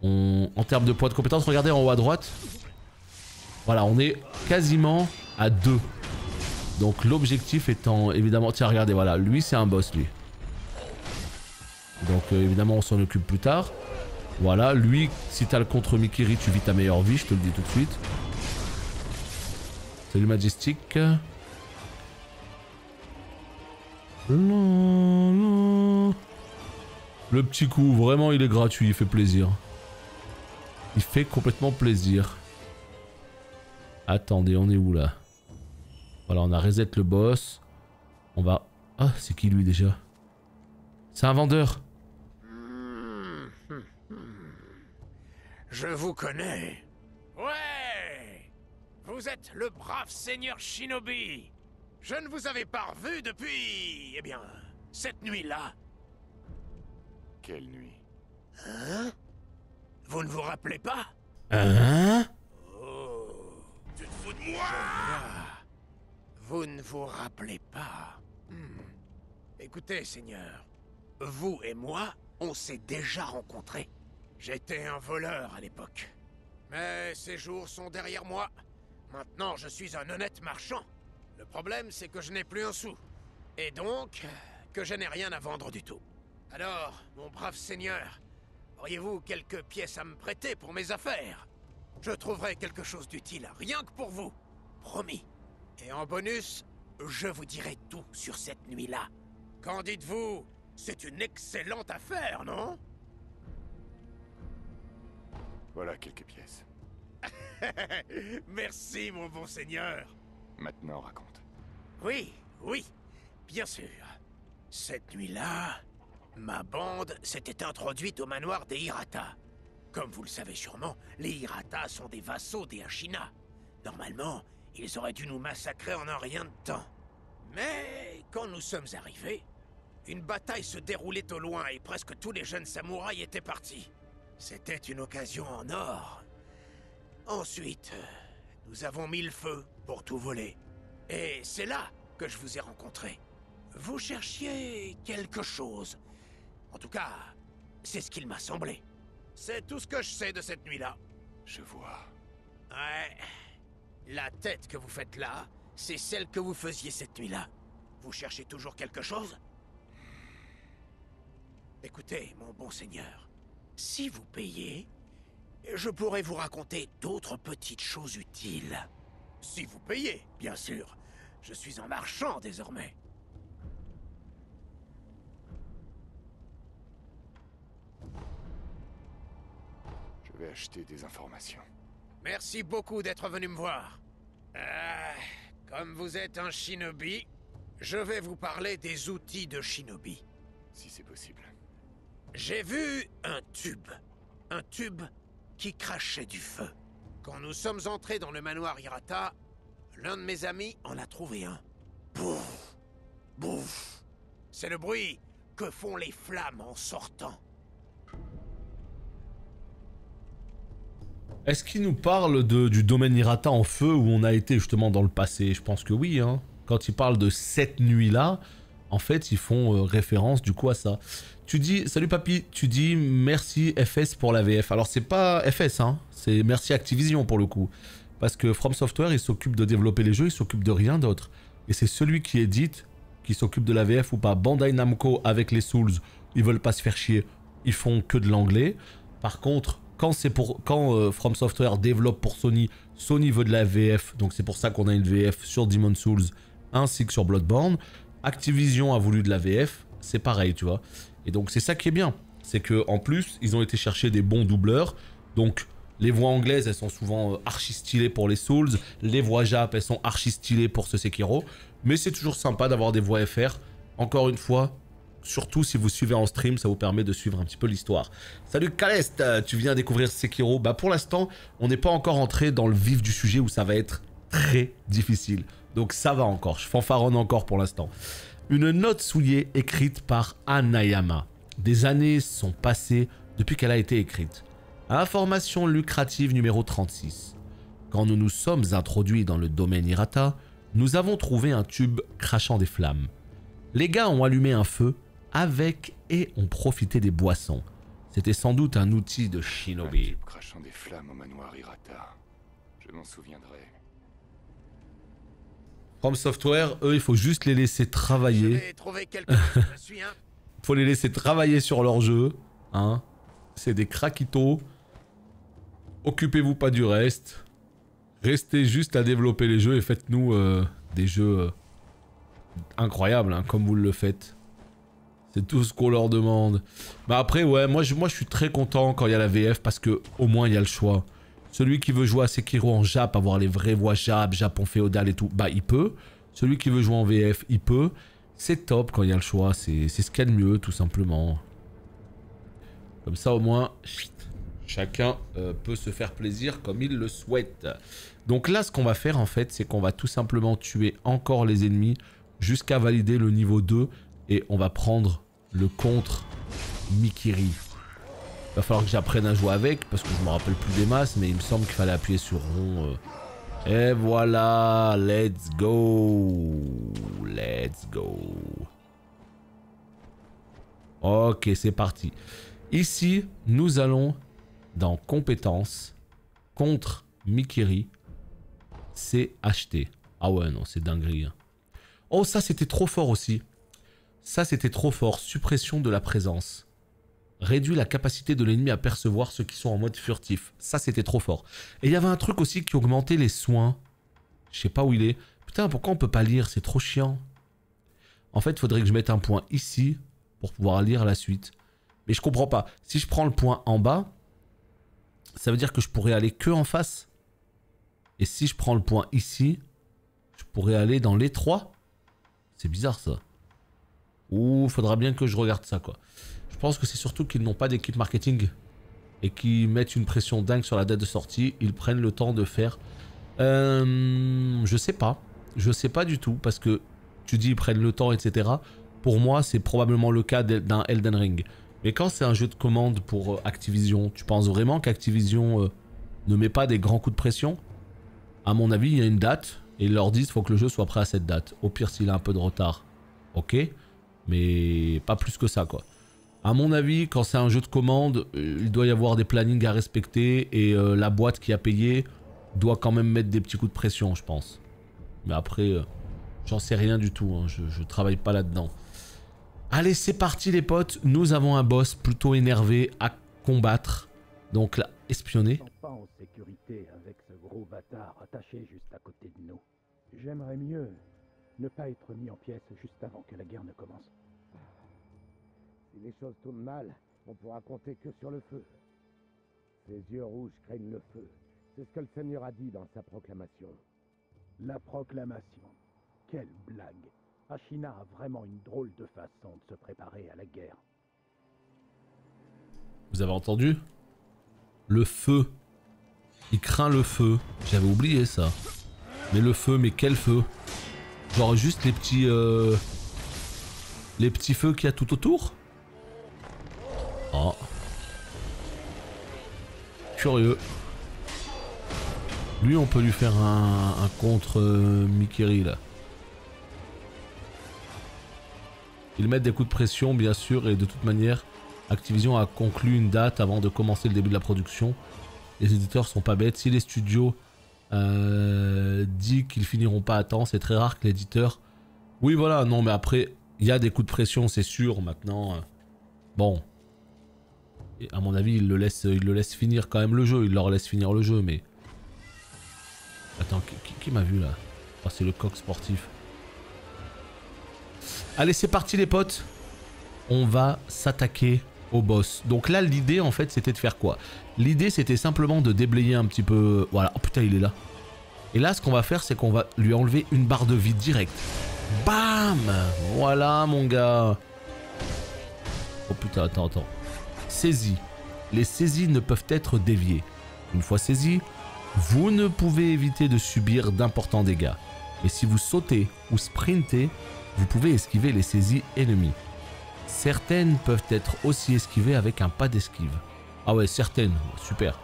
En termes de points de compétence, regardez en haut à droite. Voilà, on est quasiment à 2. Donc l'objectif étant évidemment... Tiens, regardez, voilà, lui c'est un boss lui. Donc évidemment on s'en occupe plus tard. Voilà, lui, si t'as le contre Mikiri, tu vis ta meilleure vie, je te le dis tout de suite. Salut Majestic. Le petit coup, vraiment il est gratuit, il fait plaisir. Il fait complètement plaisir. Attendez, on est où là? Voilà, on a reset le boss. On va... Ah, c'est qui lui déjà? C'est un vendeur. Je vous connais. Ouais! Vous êtes le brave seigneur Shinobi. Je ne vous avais pas revu depuis... Eh bien, cette nuit-là. Quelle nuit? Hein? Vous ne vous rappelez pas? Hein? Oh... Tu te fous de moi? Vous ne vous rappelez pas? Écoutez, seigneur. Vous et moi, on s'est déjà rencontrés. J'étais un voleur à l'époque. Mais ces jours sont derrière moi. Maintenant, je suis un honnête marchand. Le problème, c'est que je n'ai plus un sou. Et donc, que je n'ai rien à vendre du tout. Alors, mon brave seigneur, auriez-vous quelques pièces à me prêter pour mes affaires? Je trouverai quelque chose d'utile, rien que pour vous. Promis. Et en bonus, je vous dirai tout sur cette nuit-là. Qu'en dites-vous? C'est une excellente affaire, non? Voilà quelques pièces. Merci, mon bon seigneur. Maintenant, raconte. Oui, oui, bien sûr. Cette nuit-là, ma bande s'était introduite au manoir des Hirata. Comme vous le savez sûrement, les Hirata sont des vassaux des Ashina. Normalement, ils auraient dû nous massacrer en un rien de temps. Mais quand nous sommes arrivés, une bataille se déroulait au loin et presque tous les jeunes samouraïs étaient partis. C'était une occasion en or. Ensuite, nous avons mis le feu pour tout voler. Et c'est là que je vous ai rencontré. Vous cherchiez quelque chose. En tout cas, c'est ce qu'il m'a semblé. C'est tout ce que je sais de cette nuit-là. Je vois. Ouais. La tête que vous faites là, c'est celle que vous faisiez cette nuit-là. Vous cherchez toujours quelque chose? Écoutez, mon bon seigneur, si vous payez, je pourrais vous raconter d'autres petites choses utiles. Si vous payez, bien sûr. Je suis un marchand désormais. Je vais acheter des informations. Merci beaucoup d'être venu me voir. Comme vous êtes un shinobi, je vais vous parler des outils de shinobi. Si c'est possible. J'ai vu un tube. Un tube qui crachait du feu. Quand nous sommes entrés dans le manoir Hirata, l'un de mes amis en a trouvé un. Bouf! Bouf! C'est le bruit que font les flammes en sortant. Est-ce qu'il nous parle du domaine Hirata en feu où on a été justement dans le passé? Je pense que oui, hein. Quand ils parlent de cette nuit-là, en fait, ils font référence du coup à ça. Tu dis, salut papy, tu dis merci FS pour la VF. Alors c'est pas FS, hein, c'est merci Activision pour le coup. Parce que From Software, il s'occupe de développer les jeux, il s'occupe de rien d'autre. Et c'est celui qui édite, qui s'occupe de la VF ou pas. Bandai Namco avec les Souls, ils veulent pas se faire chier, ils font que de l'anglais. Par contre, quand From Software développe pour Sony, Sony veut de la VF, donc c'est pour ça qu'on a une VF sur Demon's Souls ainsi que sur Bloodborne. Activision a voulu de la VF, c'est pareil, tu vois. Et donc c'est ça qui est bien. c'est que en plus, ils ont été chercher des bons doubleurs. Donc, les voix anglaises, elles sont souvent archi stylées pour les Souls. Les voix Jap, elles sont archi stylées pour ce Sekiro. Mais c'est toujours sympa d'avoir des voix FR. Encore une fois, surtout si vous suivez en stream, ça vous permet de suivre un petit peu l'histoire. Salut Caleste, tu viens découvrir Sekiro. Bah pour l'instant, on n'est pas encore entré dans le vif du sujet où ça va être très difficile. Donc ça va encore, je fanfaronne encore pour l'instant. Une note souillée écrite par Hanayama. Des années sont passées depuis qu'elle a été écrite. Information lucrative numéro 36. Quand nous nous sommes introduits dans le domaine Hirata, nous avons trouvé un tube crachant des flammes. Les gars ont allumé un feu avec et ont profité des boissons. C'était sans doute un outil de shinobi. Un tube crachant des flammes au manoir Hirata. Je m'en souviendrai. From Software, eux, il faut juste les laisser travailler. Faut les laisser travailler sur leur jeu. Hein. C'est des craquitos. Occupez-vous pas du reste. Restez juste à développer les jeux et faites-nous des jeux incroyables, hein, comme vous le faites. C'est tout ce qu'on leur demande. Bah après, ouais, moi je suis très content quand il y a la VF parce que au moins il y a le choix. Celui qui veut jouer à Sekiro en Jap, avoir les vraies voix Jap, Japon féodal et tout, bah il peut. Celui qui veut jouer en VF, il peut. C'est top quand il y a le choix, c'est ce qu'il y a de mieux tout simplement. Comme ça au moins, chacun peut se faire plaisir comme il le souhaite. Donc là ce qu'on va faire en fait, c'est qu'on va tout simplement tuer encore les ennemis jusqu'à valider le niveau 2 et on va prendre le contre Mikiri. Va falloir que j'apprenne à jouer avec parce que je me rappelle plus des masses, mais il me semble qu'il fallait appuyer sur rond. Et voilà, let's go. Let's go. Ok, c'est parti. Ici, nous allons dans compétences, contre Mikiri, c'est acheter. Ah ouais, non, c'est dinguerie. Hein. Oh, ça c'était trop fort aussi. Ça c'était trop fort, suppression de la présence. Réduit la capacité de l'ennemi à percevoir ceux qui sont en mode furtif. Ça, c'était trop fort. Et il y avait un truc aussi qui augmentait les soins. Je sais pas où il est. Putain, pourquoi on peut pas lire? C'est trop chiant. En fait, il faudrait que je mette un point ici pour pouvoir lire la suite. Mais je comprends pas. Si je prends le point en bas, ça veut dire que je pourrais aller que en face. Et si je prends le point ici, je pourrais aller dans les trois. C'est bizarre, ça. Ouh, faudra bien que je regarde ça, quoi. Je pense que c'est surtout qu'ils n'ont pas d'équipe marketing et qu'ils mettent une pression dingue sur la date de sortie. Ils prennent le temps de faire... je sais pas. Je sais pas du tout parce que tu dis ils prennent le temps, etc. Pour moi, c'est probablement le cas d'un Elden Ring. Mais quand c'est un jeu de commande pour Activision, tu penses vraiment qu'Activision ne met pas des grands coups de pression? À mon avis, il y a une date et ils leur disent qu'il faut que le jeu soit prêt à cette date. Au pire, s'il a un peu de retard, ok. Mais pas plus que ça, quoi. À mon avis, quand c'est un jeu de commande, il doit y avoir des plannings à respecter et la boîte qui a payé doit quand même mettre des petits coups de pression, je pense. Mais après, j'en sais rien du tout, hein, je travaille pas là-dedans. Allez, c'est parti les potes, nous avons un boss plutôt énervé à combattre. Donc là, espionner. Pas en sécurité avec ce gros bâtard attaché juste à côté de nous. J'aimerais mieux ne pas être mis en pièces juste avant que la guerre ne commence. Si les choses tournent mal, on pourra compter que sur le feu. Ses yeux rouges craignent le feu. C'est ce que le Seigneur a dit dans sa proclamation. La proclamation. Quelle blague. Ashina a vraiment une drôle de façon de se préparer à la guerre. Vous avez entendu? Le feu. Il craint le feu. J'avais oublié ça. Mais le feu, mais quel feu? Genre juste les petits feux qu'il y a tout autour? Oh. Curieux. Lui, on peut lui faire un contre Mikiri là. Ils mettent des coups de pression, bien sûr, et de toute manière, Activision a conclu une date avant de commencer le début de la production. Les éditeurs sont pas bêtes. Si les studios disent qu'ils finiront pas à temps, c'est très rare que l'éditeur... Oui, voilà, non, mais après, il y a des coups de pression, c'est sûr, maintenant. Bon. Et à mon avis, il le laisse finir quand même le jeu. Il leur laisse finir le jeu, mais... Attends, qui m'a vu là? Oh, c'est le coq sportif. Allez, c'est parti les potes. On va s'attaquer au boss. Donc là, l'idée, en fait, c'était de faire quoi? L'idée, c'était simplement de déblayer un petit peu... Voilà, oh putain, il est là. Et là, ce qu'on va faire, c'est qu'on va lui enlever une barre de vie direct. Bam! Voilà, mon gars. Oh putain, attends. Saisie. Les saisies ne peuvent être déviées. Une fois saisies, vous ne pouvez éviter de subir d'importants dégâts. Mais si vous sautez ou sprintez, vous pouvez esquiver les saisies ennemies. Certaines peuvent être aussi esquivées avec un pas d'esquive. Ah ouais, certaines, super.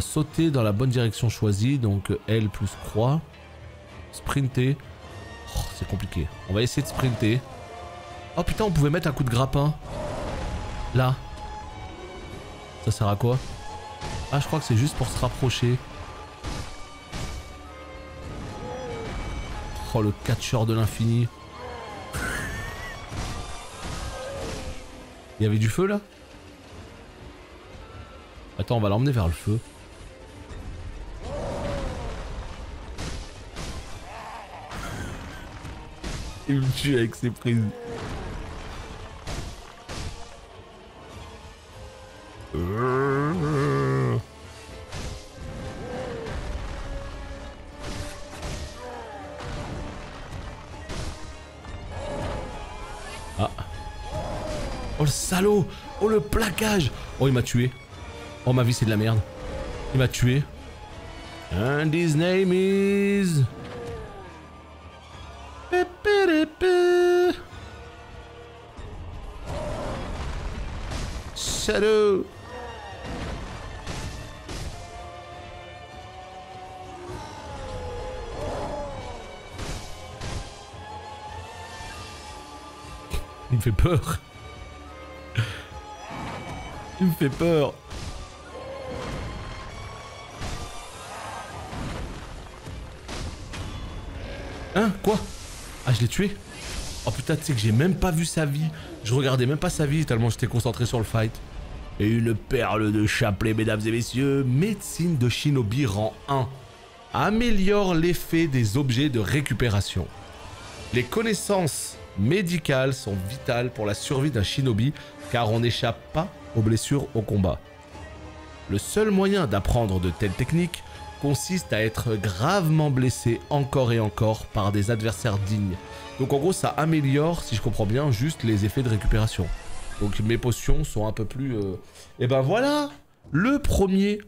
Sauter dans la bonne direction choisie, donc L plus croix. Sprinter. Oh, c'est compliqué. On va essayer de sprinter. Oh putain, on pouvait mettre un coup de grappin. Là. Ça sert à quoi? Ah, je crois que c'est juste pour se rapprocher. Oh, le catcheur de l'infini. Il y avait du feu là? Attends, on va l'emmener vers le feu. Il me tue avec ses prises. Ah. Oh le salaud! Oh le plaquage! Oh il m'a tué. Oh ma vie c'est de la merde. Il m'a tué. And his name is... Shadow. Il me fait peur. Il me fait peur. Hein? Quoi? Ah, je l'ai tué? Oh putain, tu sais que j'ai même pas vu sa vie. Je regardais même pas sa vie tellement j'étais concentré sur le fight. Et une perle de chapelet, mesdames et messieurs. Médecine de Shinobi rang 1. Améliore l'effet des objets de récupération. Les connaissances médicales sont vitales pour la survie d'un shinobi car on n'échappe pas aux blessures au combat. Le seul moyen d'apprendre de telles techniques consiste à être gravement blessé encore et encore par des adversaires dignes. Donc en gros ça améliore, si je comprends bien, juste les effets de récupération. Donc mes potions sont un peu plus... Et ben voilà, le premier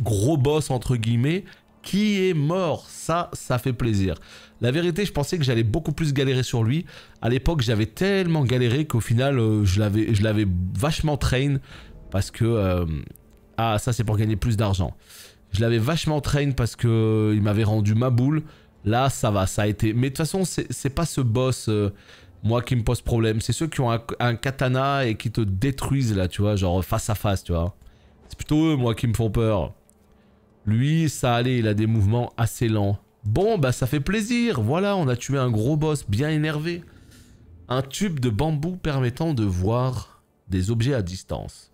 gros boss entre guillemets qui est mort. Ça fait plaisir. La vérité, je pensais que j'allais beaucoup plus galérer sur lui. À l'époque, j'avais tellement galéré qu'au final, je l'avais vachement train parce que... Ah, ça c'est pour gagner plus d'argent. Je l'avais vachement train parce que il m'avait rendu ma boule. Là, ça va, ça a été... Mais de toute façon, c'est pas ce boss, moi, qui me pose problème. C'est ceux qui ont un katana et qui te détruisent, là, tu vois, genre face à face, tu vois. C'est plutôt eux, moi, qui me font peur. Lui, ça allait, il a des mouvements assez lents. Bon, bah, ça fait plaisir. Voilà, on a tué un gros boss bien énervé. Un tube de bambou permettant de voir des objets à distance.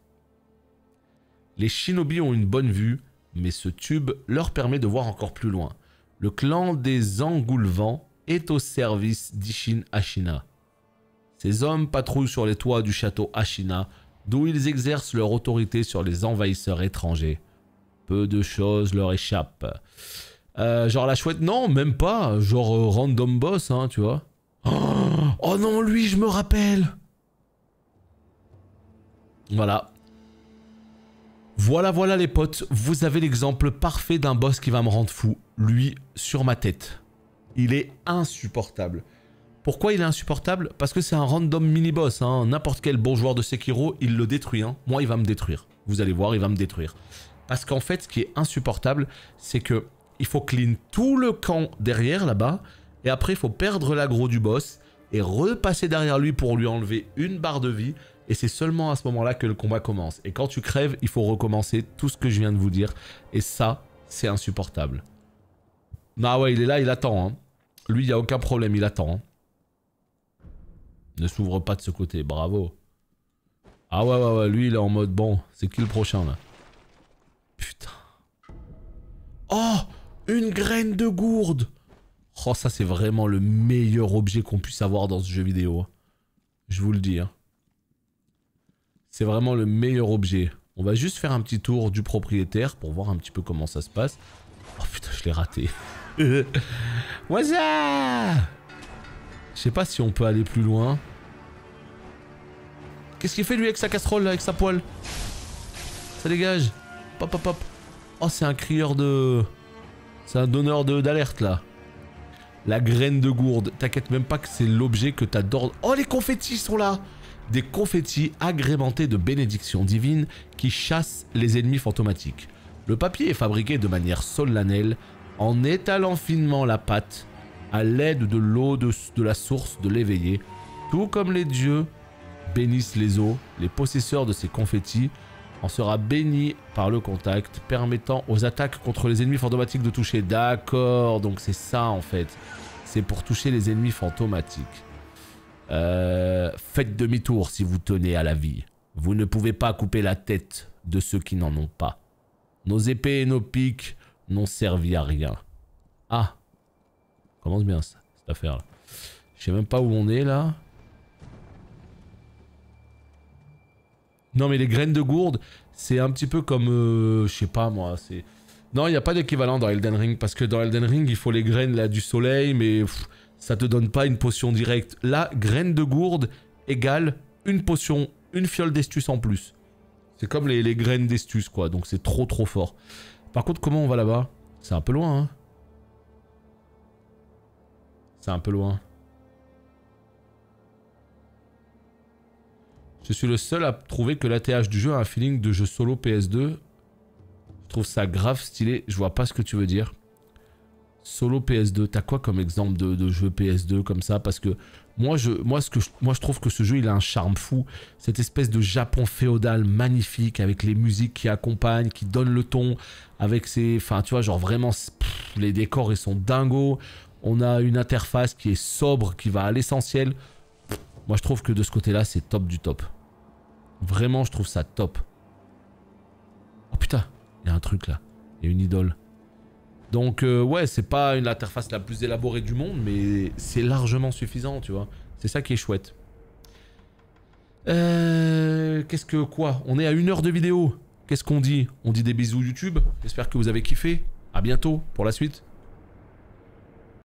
Les shinobi ont une bonne vue, mais ce tube leur permet de voir encore plus loin. Le clan des Engoulevents est au service d'Ishin Ashina. Ces hommes patrouillent sur les toits du château Ashina, d'où ils exercent leur autorité sur les envahisseurs étrangers. Peu de choses leur échappent. Genre la chouette, non, même pas. Genre random boss, hein, tu vois. Oh non, lui, je me rappelle. Voilà. Voilà les potes, vous avez l'exemple parfait d'un boss qui va me rendre fou. Lui, sur ma tête. Il est insupportable. Pourquoi il est insupportable? Parce que c'est un random mini-boss. Hein. N'importe quel bon joueur de Sekiro, il le détruit. Hein. Moi, il va me détruire. Vous allez voir, il va me détruire. Parce qu'en fait, ce qui est insupportable, c'est que il faut clean tout le camp derrière, là-bas. Et après, il faut perdre l'aggro du boss et repasser derrière lui pour lui enlever une barre de vie. Et c'est seulement à ce moment-là que le combat commence. Et quand tu crèves, il faut recommencer tout ce que je viens de vous dire. Et ça, c'est insupportable. Ah ouais, il est là, il attend. Hein. Lui, il n'y a aucun problème, il attend. Hein. Ne s'ouvre pas de ce côté, bravo. Ah ouais, lui, il est en mode, bon, c'est qui le prochain, là? Putain. Oh, une graine de gourde. Oh, ça, c'est vraiment le meilleur objet qu'on puisse avoir dans ce jeu vidéo. Je vous le dis, hein. C'est vraiment le meilleur objet. On va juste faire un petit tour du propriétaire pour voir un petit peu comment ça se passe. Oh putain, je l'ai raté. Waza! Je sais pas si on peut aller plus loin. Qu'est-ce qu'il fait lui avec sa casserole, là, avec sa poêle? Ça dégage. Pop, pop, pop. Oh, c'est un crieur de... C'est un donneur d'alerte, là. La graine de gourde. T'inquiète même pas que c'est l'objet que t'adores. Oh, les confettis sont là! Des confettis agrémentés de bénédictions divines qui chassent les ennemis fantomatiques. Le papier est fabriqué de manière solennelle en étalant finement la pâte à l'aide de l'eau de la source de l'éveillé. Tout comme les dieux bénissent les eaux, les possesseurs de ces confettis en sera béni par le contact, permettant aux attaques contre les ennemis fantomatiques de toucher. D'accord, donc c'est ça en fait. C'est pour toucher les ennemis fantomatiques. Faites demi-tour si vous tenez à la vie. Vous ne pouvez pas couper la tête de ceux qui n'en ont pas. Nos épées et nos pics n'ont servi à rien. Ah, commence bien ça, cette affaire là. Je sais même pas où on est là. Non mais les graines de gourde, c'est un petit peu comme, je sais pas moi, c'est... Non, il n'y a pas d'équivalent dans Elden Ring, parce que dans Elden Ring, il faut les graines là du soleil, mais ça te donne pas une potion directe. Là, graines de gourde égale une potion, une fiole d'estus en plus. C'est comme les graines d'estus quoi, donc c'est trop fort. Par contre, comment on va là-bas? C'est un peu loin, hein. C'est un peu loin. Je suis le seul à trouver que l'ATH du jeu a un feeling de jeu solo PS2. Je trouve ça grave stylé. Je vois pas ce que tu veux dire. Solo PS2, t'as quoi comme exemple de jeu PS2 comme ça? Parce que moi je trouve que ce jeu il a un charme fou. Cette espèce de Japon féodal magnifique avec les musiques qui accompagnent, qui donnent le ton. Avec ces... Enfin tu vois genre vraiment... les décors ils sont dingos. On a une interface qui est sobre, qui va à l'essentiel. Moi je trouve que de ce côté là c'est top du top. Vraiment je trouve ça top. Oh putain, il y a un truc là. Il y a une idole. Donc ouais, c'est pas l'interface la plus élaborée du monde, mais c'est largement suffisant, tu vois. C'est ça qui est chouette. Qu'est-ce que quoi? On est à 1 heure de vidéo. Qu'est-ce qu'on dit? On dit des bisous YouTube. J'espère que vous avez kiffé. À bientôt pour la suite.